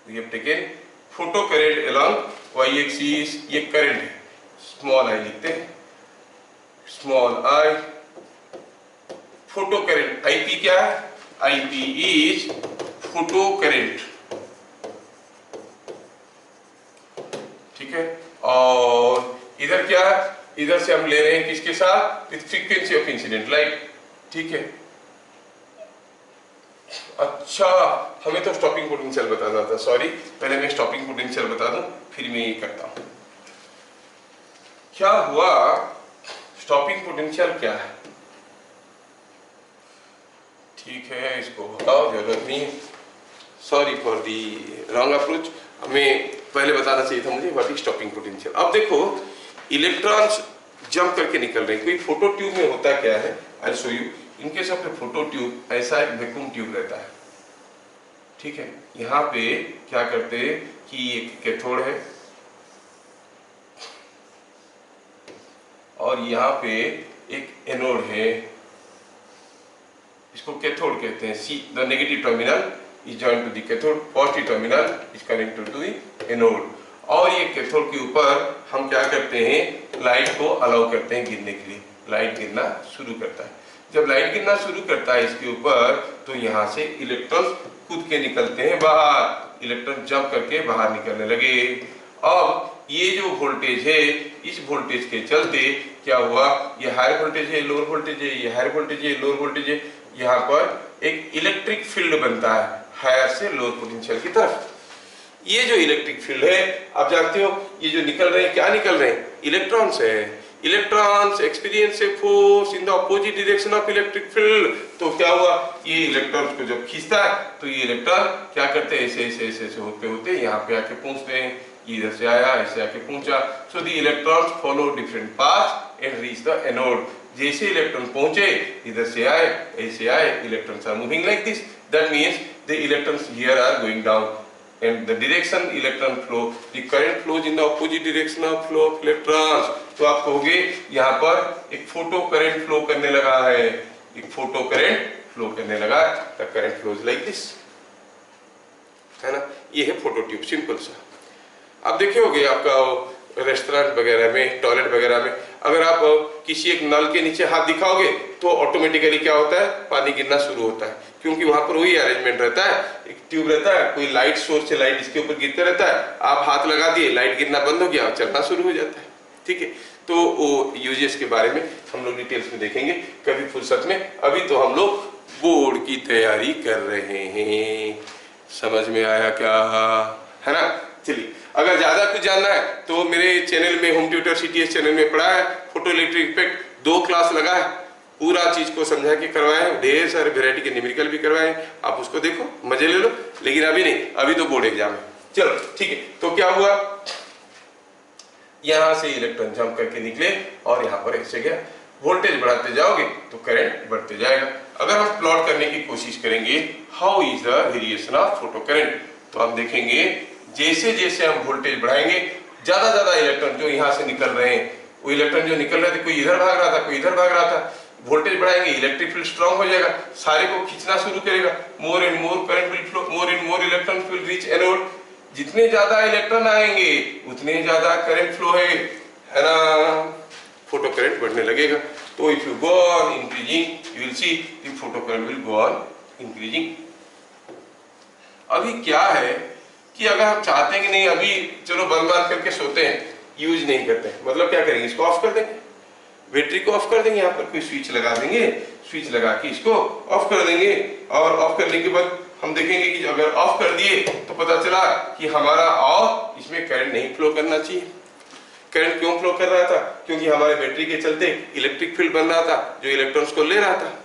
we have taken photo current along y axis। ये करंट है, स्मॉल आई लिखते हैं, small I. Photo current IP क्या है, आईपी इज फोटो करंट, ठीक है। और इधर क्या है, इधर से हम ले रहे हैं किसके साथ, with frequency of incident light, ठीक है। अच्छा, हमें तो स्टॉपिंग पोटेंशियल बताना था, सॉरी, पहले मैं स्टॉपिंग पोटेंशियल बता दूं, फिर मैं ये करता हूं। क्या हुआ, स्टॉपिंग पोटेंशियल क्या है, ठीक है, इसको बताओ, जरूरत नहीं, sorry for the wrong approach. हमें पहले बताना चाहिए था मुझे व्हाट इज स्टॉपिंग पोटेंशियल। अब देखो, इलेक्ट्रॉन्स जंप करके निकल रहे हैं। कोई फोटो ट्यूब में होता क्या है, I show you. In case of A photo tube, ऐसा एक वैक्यूम ट्यूब रहता है, ठीक है। यहाँ पे क्या करते हैं कि एक कैथोड है और यहाँ पे एक एनोड है, इसको कैथोड कहते हैं। See the negative terminal is joint to the cathode, positive terminal is connected to the anode. और ये कैथोड के ऊपर हम क्या करते हैं, लाइट को अलाउ करते हैं गिरने के लिए। लाइट गिरना शुरू करता है। जब लाइट गिरना शुरू करता है इसके ऊपर, तो यहाँ से इलेक्ट्रॉन कूद के निकलते हैं बाहर, इलेक्ट्रॉन जंप करके बाहर निकलने लगे। अब ये जो वोल्टेज है, इस वोल्टेज के चलते क्या हुआ, ये हाई वोल्टेज है, लोअर वोल्टेज है, ये हाई वोल्टेज है, लोअर वोल्टेज है, यहाँ पर एक इलेक्ट्रिक फील्ड बनता है हायर से लोअर पोटेंशियल की तरफ। ये जो इलेक्ट्रिक फील्ड है, आप जानते हो, ये जो निकल रहे हैं, क्या निकल रहे हैं, इलेक्ट्रॉन्स है। Electrons experience a force in the opposite direction of electric field. तो क्या हुआ, ये इलेक्ट्रॉन्स को जब खींचता है तो ये इलेक्ट्रॉन क्या करते हैं, ऐसे ऐसे ऐसे होते होते यहाँ पे आके पहुंचते हैं। इधर से आया, ऐसे आके पहुंचा। So the electrons follow different paths and reach the anode. जैसे इलेक्ट्रॉन पहुंचे, इधर से आए, ऐसे आए, electrons are moving like this. That means the electrons here are going down and the direction electron flow, the current flows in the opposite direction of flow of electrons। तो आप कहोगे यहाँ पर एक फोटो करंट फ्लो करने लगा है, एक फोटो करंट फ्लो करने लगा, the current flows like this, है ना। ये है फोटो ट्यूब, सिंपल सा। आप देखे होगे आपका रेस्टोरेंट वगैरह में, टॉयलेट वगैरह में, अगर आप किसी एक नल के नीचे हाथ दिखाओगे तो ऑटोमेटिकली क्या होता है, पानी गिरना शुरू होता है, क्योंकि वहां पर वही अरेंजमेंट रहता है। एक ट्यूब रहता है, कोई लाइट सोर्स से लाइट इसके ऊपर गिरता रहता है, आप हाथ लगा दिए, लाइट गिरना बंद हो गया, चलना शुरू हो जाता है, ठीक है। तो वो यूजेस के बारे में हम लोग डिटेल्स में देखेंगे कभी फुर्सत में। अभी तो हम लोग बोर्ड की तैयारी कर रहे हैं, समझ में आया क्या, है ना। चलिए, अगर ज्यादा कुछ जानना है तो मेरे चैनल में, होम ट्यूटर CTS चैनल में पढ़ा है, फोटो इलेक्ट्रिक इफेक्ट 2 क्लास लगा है, पूरा चीज को समझा के करवाए, ढेर सारे वेरायटी के न्यूमेरिकल भी करवाए, आप उसको देखो, मजे ले लो। लेकिन अभी नहीं, अभी तो बोर्ड एग्जाम है। चलो ठीक है, तो क्या हुआ, यहां से इलेक्ट्रॉन जंप करके निकले और यहाँ पर ऐसे गया। वोल्टेज बढ़ाते जाओगे तो करंट बढ़ते जाएगा। अगर हम प्लॉट करने की कोशिश करेंगे how is the variation of photo current, तो हम देखेंगे जैसे जैसे हम वोल्टेज बढ़ाएंगे, ज्यादा इलेक्ट्रॉन जो यहाँ से निकल रहे हैं, वो इलेक्ट्रॉन जो निकल रहे थे, कोई इधर भाग रहा था, कोई इधर भाग रहा था, वोल्टेज बढ़ाएंगे, इलेक्ट्रिक फील्ड स्ट्रांग हो जाएगा, सारे को खींचना शुरू करेगा, more and more current will flow, more and more electrons will reach anode. जितने ज्यादा इलेक्ट्रॉन आएंगे उतने ज्यादा करंट फ्लो है ना, फोटो करंट बढ़ने लगेगा। तो if you go on increasing, you will see the photo current will go on increasing. अभी क्या है कि अगर हम चाहते हैं कि नहीं, अभी चलो बंद करके सोते हैं, यूज नहीं करते हैं, मतलब क्या करेंगे, इसको ऑफ कर देंगे, बैटरी को ऑफ कर देंगे, यहाँ पर कोई स्विच लगा देंगे, स्विच लगा के इसको ऑफ कर देंगे। और ऑफ करने के बाद हम देखेंगे कि अगर ऑफ कर दिए तो पता चला कि हमारा ऑफ, इसमें करंट नहीं फ्लो करना चाहिए। करंट क्यों फ्लो कर रहा था? क्योंकि हमारे बैटरी के चलते इलेक्ट्रिक फील्ड बन रहा था जो इलेक्ट्रॉन्स को ले रहा था।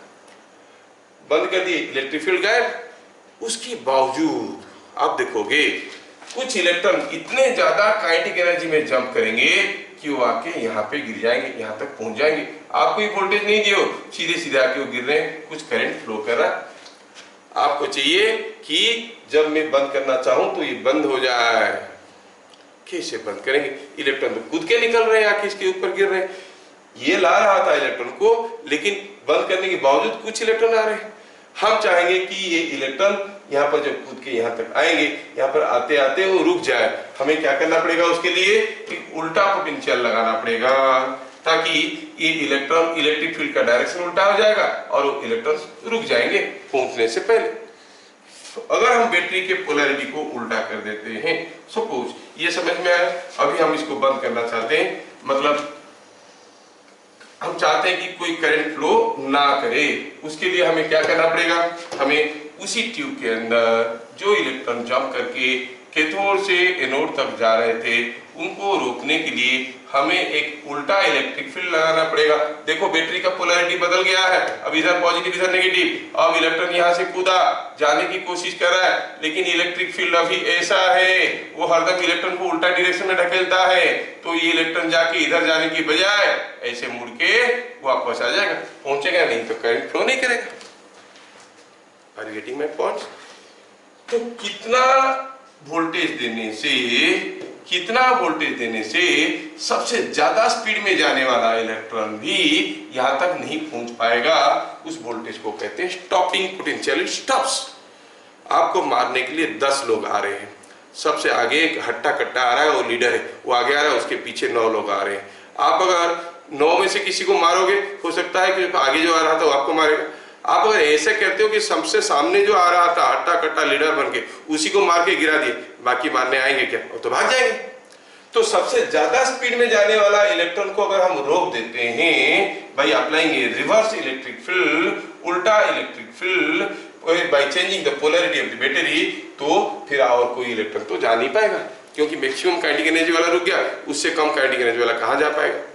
बंद कर दिए, इलेक्ट्रिक फील्ड गायब। उसके बावजूद आप देखोगे कुछ इलेक्ट्रॉन इतने ज्यादा काइनेटिक एनर्जी में जंप करेंगे कि वो आके यहाँ पे गिर जाएंगे, यहाँ तक पहुंच जाएंगे। आपको ये वोल्टेज नहीं दियो, सीधे सीधे आके वो गिर रहे हैं, कुछ करंट फ्लो कर रहा है। आपको चाहिए कि जब मैं बंद करना चाहूं तो ये बंद हो जाए। कैसे बंद करेंगे? इलेक्ट्रॉन तो कूद के निकल रहे हैं, आके इसके ऊपर गिर रहे हैं। ये ला रहा था इलेक्ट्रॉन को, लेकिन बंद करने के बावजूद कुछ इलेक्ट्रॉन आ रहे हैं। हम चाहेंगे कि ये इलेक्ट्रॉन यहाँ पर जब कूद के यहाँ तक आएंगे, यहाँ पर आते आते वो रुक जाए। हमें क्या करना पड़ेगा उसके लिए? कि उल्टा पोटेंशियल लगाना पड़ेगा, ताकि ये इलेक्ट्रॉन, इलेक्ट्रिक फील्ड का डायरेक्शन उल्टा हो जाएगा और वो इलेक्ट्रॉन रुक जाएंगे पहुंचने से पहले। तो अगर हम बैटरी के पोलैरिटी को उल्टा कर देते हैं, सपोज ये समझ में आया। अभी हम इसको बंद करना चाहते हैं, मतलब हम चाहते हैं कि कोई करंट फ्लो ना करे। उसके लिए हमें क्या करना पड़ेगा? हमें उसी ट्यूब के अंदर जो इलेक्ट्रॉन जंप करके कैथोड से एनोड तक जा रहे थे, उनको रोकने के लिए हमें एक उल्टा इलेक्ट्रिक फील्ड लगाना पड़ेगा। देखो बैटरी का पोलैरिटी बदल गया है, अब इधर पॉजिटिव इधर नेगेटिव। अब इलेक्ट्रॉन यहाँ से कूदा, जाने की कोशिश कर रहा है, लेकिन इलेक्ट्रिक फील्ड अभी ऐसा है, वो हरदम इलेक्ट्रॉन को उल्टा डायरेक्शन में ढकेलता है। तो ये इलेक्ट्रॉन जाके इधर जाने की बजाय ऐसे मुड़ के वापस आ जाएगा, पहुंचेगा नहीं तो करंट फ्लो नहीं करेगा। Are you getting my point? तो कितना वोल्टेज देने से सबसे ज्यादा स्पीड में जाने वाला इलेक्ट्रॉन भी यहां तक नहीं पहुंच पाएगा, उस वोल्टेज को कहते हैं स्टॉपिंग पोटेंशियल। स्टॉप्स। आपको मारने के लिए 10 लोग आ रहे हैं, सबसे आगे एक हट्टा कट्टा आ रहा है, वो लीडर है, वो आगे आ रहा है, उसके पीछे 9 लोग आ रहे हैं। आप अगर 9 में से किसी को मारोगे, हो सकता है कि आगे जो आ रहा था वो आपको मारेगा। आप अगर ऐसे कहते हो कि सबसे सामने जो आ रहा था हट्टा कट्टा लीडर बन के, उसी को मार के गिरा दिए, बाकी मारने आएंगे क्या? वो तो भाग जाएंगे। तो सबसे ज्यादा स्पीड में जाने वाला इलेक्ट्रॉन को अगर हम रोक देते हैं by applying a reverse electric field, उल्टा electric field, by changing the polarity of the battery, तो फिर और कोई इलेक्ट्रॉन तो जा नहीं पाएगा, क्योंकि मैक्सिमम काइनेटिक एनर्जी वाला रुक गया, उससे कम काइनेटिक एनर्जी वाला कहां जा पाएगा।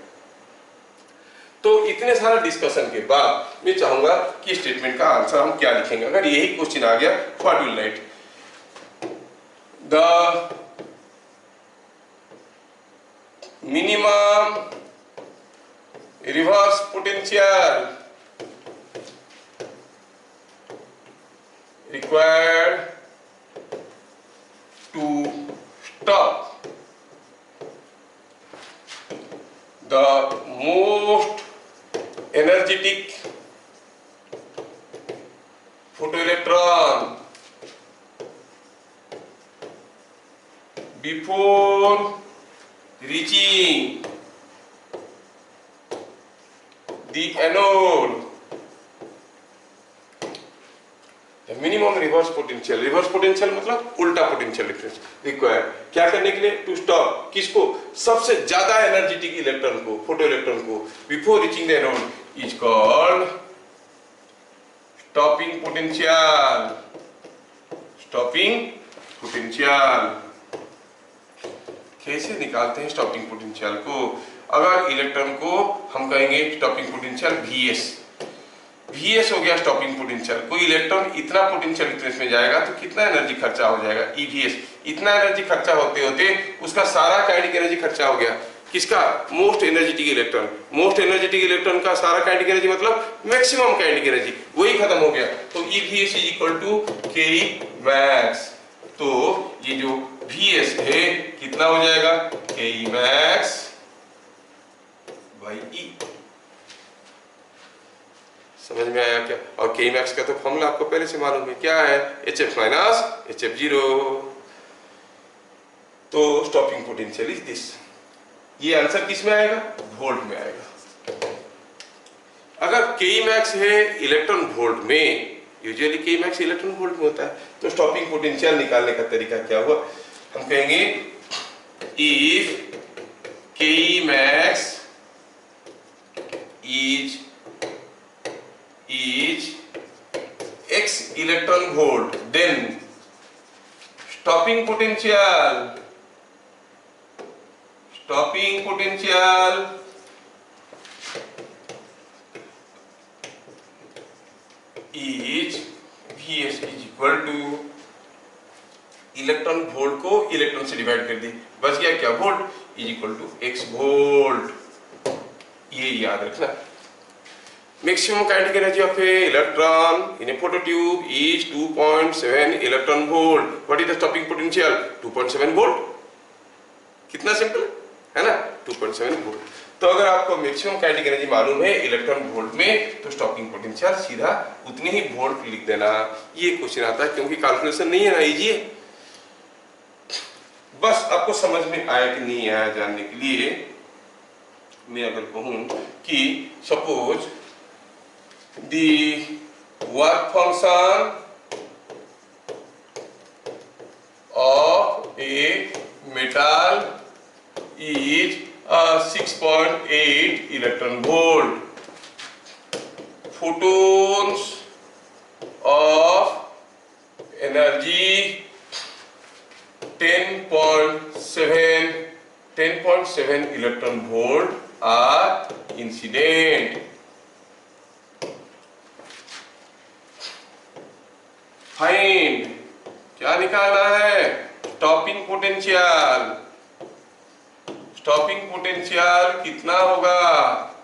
तो इतने सारा डिस्कशन के बाद मैं चाहूंगा कि स्टेटमेंट का आंसर हम क्या लिखेंगे। अगर यही क्वेश्चन आ गया, what will write? The minimum reverse potential required to stop the most energetic photoelectron before reaching the anode. Minimum reverse potential मतलब उल्टा पोटेंशियल डिफरेंस रिक्वायर्ड क्या करने के लिए? टू स्टॉप किसको? सबसे ज्यादा एनर्जेटिक इलेक्ट्रॉन को, फोटो इलेक्ट्रॉन को, before reaching the anode is called stopping potential. Stopping potential कैसे निकालते हैं स्टॉपिंग पोटेंशियल को? अगर इलेक्ट्रॉन को हम कहेंगे स्टॉपिंग पोटेंशियल Vs हो गया स्टॉपिंग पोटेंशियल। कोई इलेक्ट्रॉन इतना पोटेंशियल डिफरेंस में जाएगा तो कितना एनर्जी खर्चा हो जाएगा? EVS। इतना एनर्जी खर्चा होते होते उसका सारा काइनेटिक एनर्जी खर्चा हो गया। किसका? Most energetic electron. Most energetic electron का सारा काइनेटिक एनर्जी मतलब मैक्सिमम काइनेटिक एनर्जी, वही खत्म हो गया। तो EVS is equal to Ke max। तो ये जो Vs है कितना हो जाएगा? Ke max by E। समझ में आया क्या? और Ke max का तो फॉर्मूला आपको पहले से मालूम है, क्या है? HF minus HF0। तो स्टॉपिंग पोटेंशियल इज दिस। ये आंसर किस में आएगा? वोल्ट में आएगा। अगर Ke max है इलेक्ट्रॉन वोल्ट में, usually Ke max electron volt में होता है, तो स्टॉपिंग पोटेंशियल निकालने का तरीका क्या हुआ? हम कहेंगे if Ke max is x electron volt, then stopping potential stopping potential is Vs is equal to electron volt को इलेक्ट्रॉन से डिवाइड कर दी, बच गया क्या, volt is equal to x volt. ये याद रखना। Maximum kinetic energy of a electron in a photo tube is 2.7 electron volt. What is the stopping potential, 2.7 volt. कितना सिंपल है ना, 2.7 वोल्ट। तो अगर आपको मैक्सिमम काइनेटिक एनर्जी मालूम है इलेक्ट्रॉन वोल्ट में, तो स्टॉपिंग पोटेंशियल सीधा उतने ही वोल्ट लिख देना। ये क्वेश्चन आता है क्योंकि कैलकुलेशन नहीं है ना, इजी है। बस आपको समझ में आया कि नहीं आया जानने के लिए मैं अगर कहूं कि suppose the work function of a metal is 6.8 electron volt, photons of energy 10.7 electron volt are incident. Find, क्या निकालना है, स्टॉपिंग पोटेंशियल। स्टॉपिंग पोटेंशियल कितना होगा,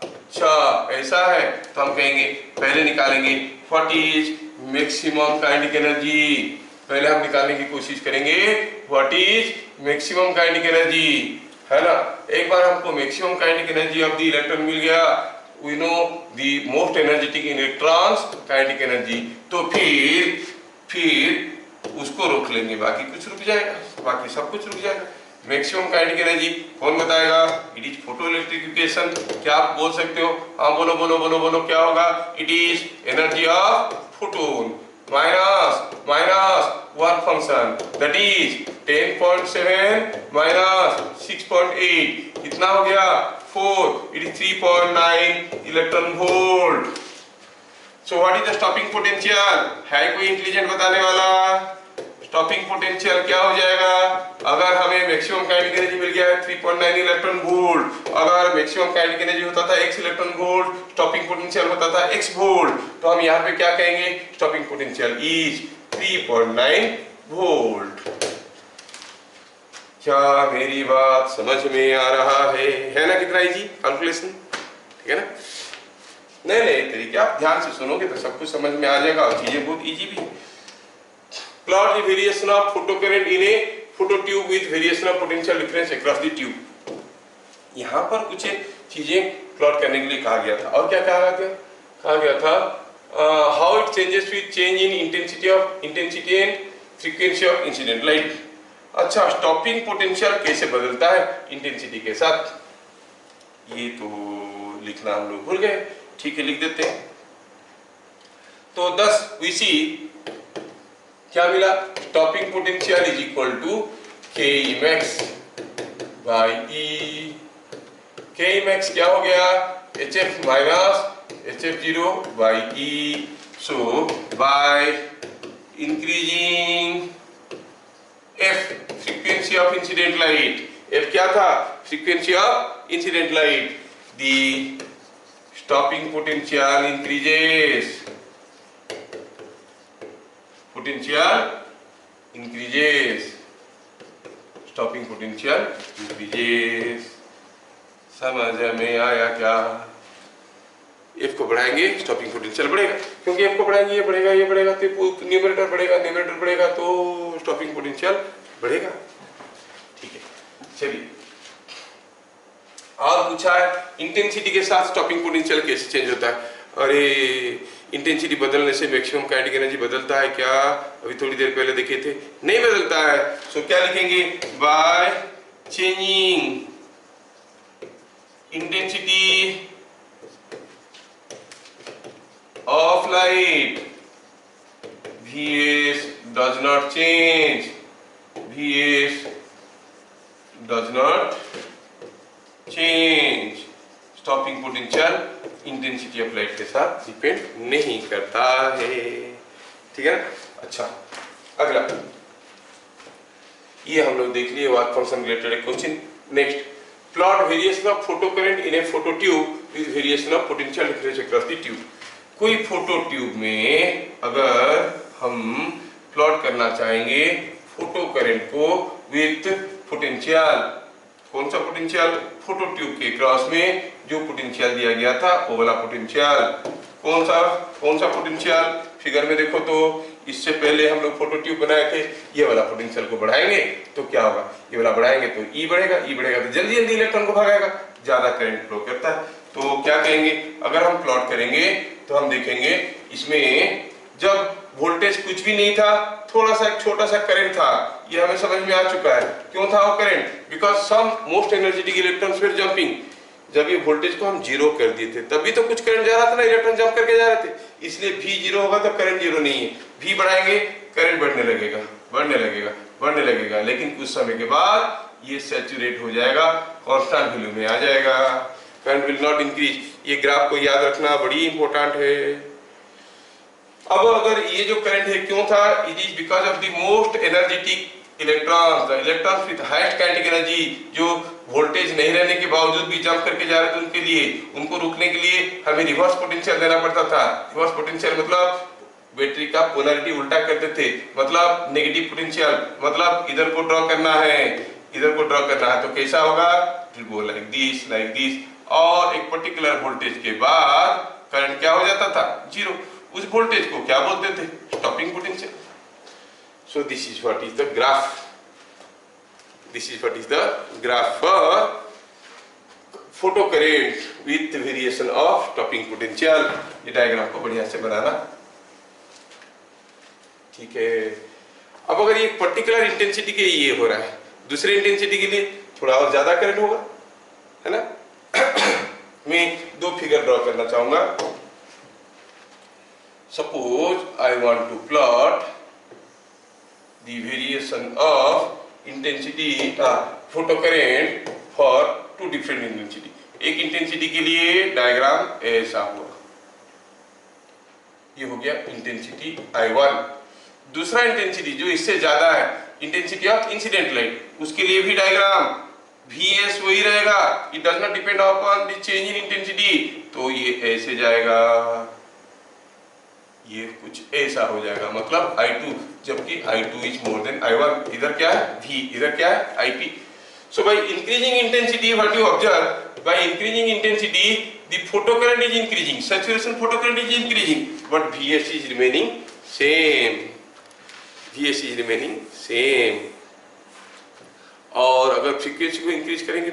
अच्छा ऐसा है तो हम कहेंगे पहले निकालेंगे what is maximum kinetic energy. पहले हम निकालने की कोशिश करेंगे what is maximum kinetic energy, है ना। एक बार हमको maximum kinetic energy of the electron मिल गया, we know the most energetic electrons kinetic energy, तो फिर उसको रोक लेंगे, बाकी कुछ रुक जाएगा, बाकी सब कुछ रुक जाएगा। मैक्सिमम काइनेटिक एनर्जी कौन बताएगा, इट इज फोटो इलेक्ट्रिफिकेशन। क्या आप बोल सकते हो, हाँ बोलो बोलो बोलो बोलो, क्या होगा, it is energy of photon minus work function that is 10.7 minus 6.8, कितना हो गया 4, it is 3.9 electron volt. So what is the stopping potential, है कोई इंटेलिजेंट बताने वाला। स्टॉपिंग पोटेंशियल क्या हो जाएगा, अगर हमें मैक्सिमम काइनेटिक एनर्जी मिल गया है 3.9 इलेक्ट्रॉन वोल्ट, अगर मैक्सिमम काइनेटिक एनर्जी होता था x electron volt, stopping potential होता था x वोल्ट, तो हम यहाँ पे क्या कहेंगे, स्टॉपिंग पोटेंशियल इज 3.9 वोल्ट। क्या मेरी बात समझ में आ रहा है ना, कितना इजी कैलकुलेशन, ठीक है ना। नए नए तरीके आप ध्यान से सुनोगे तो सब कुछ समझ में आ जाएगा और चीजें बहुत इजी भी है। Plot the variation of photocurrent in a phototube with variation of potential difference across the tube। यहाँ पर कुछ चीजें प्लॉट करने के लिए कहा गया था, और क्या कहा गया था, how it changes with change in intensity and frequency of incident light। अच्छा, स्टॉपिंग पोटेंशियल कैसे बदलता है इंटेंसिटी के साथ, ये तो लिखना हम लोग भूल गए, ठीक है लिख देते हैं। तो 10 we see क्या मिला, stopping potential is equal to K max by E. K max क्या हो गया, H F minus H F zero by E. So by increasing F, frequency of incident light, F क्या था, frequency of incident light, the stopping potential increases, potential increases, stopping potential increases। समझ में आया क्या, F को बढ़ाएंगे stopping potential बढ़ेगा, क्योंकि F को बढ़ाएंगे ये बढ़ेगा तो न्यूमरेटर बढ़ेगा तो स्टॉपिंग पोटेंशियल बढ़ेगा, ठीक है। चलिए और पूछा है इंटेंसिटी के साथ स्टॉपिंग पोटेंशियल कैसे चेंज होता है। अरे इंटेंसिटी बदलने से मैक्सिमम काइनेटिक एनर्जी बदलता है क्या, अभी थोड़ी देर पहले देखे थे, नहीं बदलता है। सो क्या लिखेंगे, by changing intensity of light Vs does not change, Vs does not change, stopping potential intensity of light के साथ डिपेंड नहीं करता है, ठीक है ना। अच्छा अगला, ये हम लोग देख लिए work function related question. Next, plot variation of photo current in a photo tube with variation of potential difference across the tube. कोई फोटो ट्यूब में अगर हम प्लॉट करना चाहेंगे फोटो करंट को विथ पोटेंशियल, कौन सा पोटेंशियल, फोटो ट्यूब के क्रॉस में जो पोटेंशियल दिया गया था वो वाला पोटेंशियल, कौन सा पोटेंशियल, फिगर में देखो तो इससे पहले हम लोग फोटो ट्यूब बनाए थे, ये वाला पोटेंशियल को बढ़ाएंगे तो क्या होगा, ये वाला बढ़ाएंगे तो ई बढ़ेगा तो जल्दी जल्दी इलेक्ट्रॉन को भगाएगा, ज्यादा करंट फ्लो करता है। तो क्या कहेंगे, अगर हम प्लॉट करेंगे तो हम देखेंगे इसमें जब वोल्टेज कुछ भी नहीं था, थोड़ा सा एक छोटा सा करंट था, ये हमें समझ में आ चुका है। क्यों था वो current, because some most energetic electrons were jumping. जब ये वोल्टेज को हम जीरो कर दिए थे तभी तो कुछ करंट जा रहा था ना, इलेक्ट्रॉन जंप करके जा रहे थे, इसलिए V जीरो होगा तो करंट जीरो नहीं है। V बढ़ाएंगे करंट बढ़ने लगेगा, लेकिन कुछ समय के बाद ये सैचुरेट हो जाएगा, कांस्टेंट वैल्यू में आ जाएगा, करंट विल नॉट इंक्रीज। ये ग्राफ को याद रखना बड़ी इंपॉर्टेंट है। अब अगर ये जो करंट है क्यों था, it is because of the most energetic electrons with highest kinetic energy, जो वोल्टेज नहीं रहने के बावजूद भी जंप करके जा रहे थे, उनके लिए, उनको रुकने के लिए हमें रिवर्स पोटेंशियल देना पड़ता था। रिवर्स पोटेंशियल मतलब बैटरी का पोलैरिटी उल्टा करते थे, मतलब नेगेटिव पोटेंशियल, मतलब इधर को ड्रॉ करना है तो कैसा होगा, it will go like this, और एक पर्टिकुलर वोल्टेज के बाद करंट क्या हो जाता था, जीरो। उस वोल्टेज को क्या बोलते थे, stopping potential. So this is what is the graph. For photo current with variation of stopping potential. ये डायग्राम को बढ़िया से बनाना, ठीक है। अब अगर ये पर्टिकुलर इंटेंसिटी के ये हो रहा है, दूसरे इंटेंसिटी के लिए थोड़ा और ज्यादा करंट होगा, है ना। मैं दो फिगर ड्रॉ करना चाहूंगा। Suppose I want to plot the variation of intensity photo current for two different intensity। एक इंटेंसिटी के लिए डायग्राम ऐसा हुआ, ये हो गया इंटेंसिटी I1। दूसरा इंटेंसिटी जो इससे ज्यादा है, इंटेंसिटी ऑफ इंसिडेंट लाइट, उसके लिए भी डायग्राम Vs वही रहेगा, it does not depend upon the change in intensity. तो ये ऐसे जाएगा, ये कुछ ऐसा हो जाएगा, मतलब I2, जबकि I2 is more than I1। इधर क्या है V, इधर क्या है IP। So by increasing intensity, what you observe, by increasing intensity the photocurrent is increasing, saturation photocurrent is increasing, but Vs is remaining same। और अगर frequency को increase करेंगे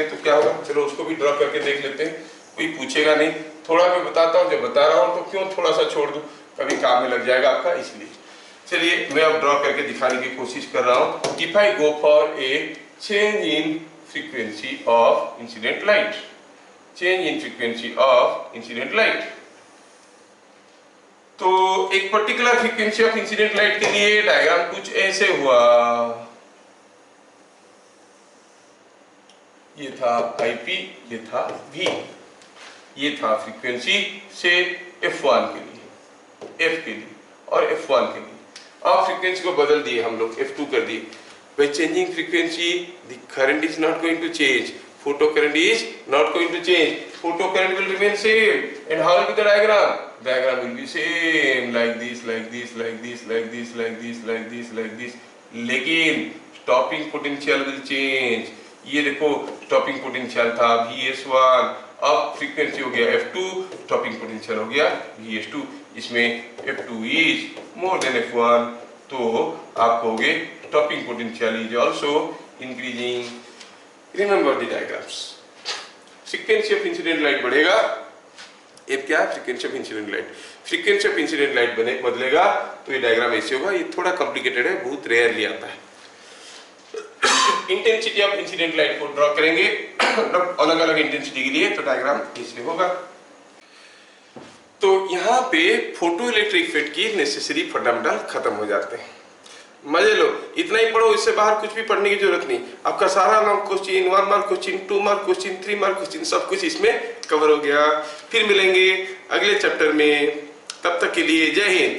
तो क्या होगा, चलो उसको भी ड्रॉ करके देख लेते हैं, कोई पूछेगा नहीं, थोड़ा मैं बताता हूँ, जब बता रहा हूँ तो क्यों थोड़ा सा छोड़ दूं, कभी काम में लग जाएगा आपका, इसलिए। चलिए मैं अब ड्रॉ करके दिखाने की कोशिश कर रहा हूँ। If I go for a change in frequency of incident light, तो एक particular frequency of incident light के लिए डायग्राम कुछ ऐसे हुआ, ये था IP, ये था V, ये था फ्रीक्वेंसी से F1 के लिए, F के लिए और F1 के लिए। अब फ्रीक्वेंसी को बदल दिए हम लोग, F2 कर दिए। By changing frequency, the current is not going to change. Photo current is not going to change. Photo current will remain same. And how will be the diagram? Diagram will be same, like this, like this, like this, like this, like this, like this, like this. लेकिन stopping potential will change. ये देखो stopping potential था Vs1, अब frequency हो गया F2, stopping potential हो गया Vs2, इसमें F2 is more than F1, तो आप कहोगे stopping potential is also increasing. Remember the diagrams, frequency of incident light बढ़ेगा, F क्या है, frequency of incident light, frequency of incident light बदलेगा तो ये डायग्राम ऐसे होगा। ये थोड़ा कॉम्प्लिकेटेड है, बहुत रेयरली आता है। इंटेंसिटी ऑफ इंसिडेंट लाइट को ड्रॉ करेंगे अलग अलग इंटेंसिटी के लिए, तो डायग्राम इसलिए होगा। तो यहाँ पे फोटो इलेक्ट्रिक इफेक्ट की नेसेसरी फंडामेंटल खत्म हो जाते हैं। मजे लो, इतना ही पढ़ो, इससे बाहर कुछ भी पढ़ने की जरूरत नहीं। आपका सारा long question, 1 mark question, 2 mark question, 3 mark question, सब कुछ इसमें कवर हो गया। फिर मिलेंगे अगले चैप्टर में, तब तक के लिए जय हिंद।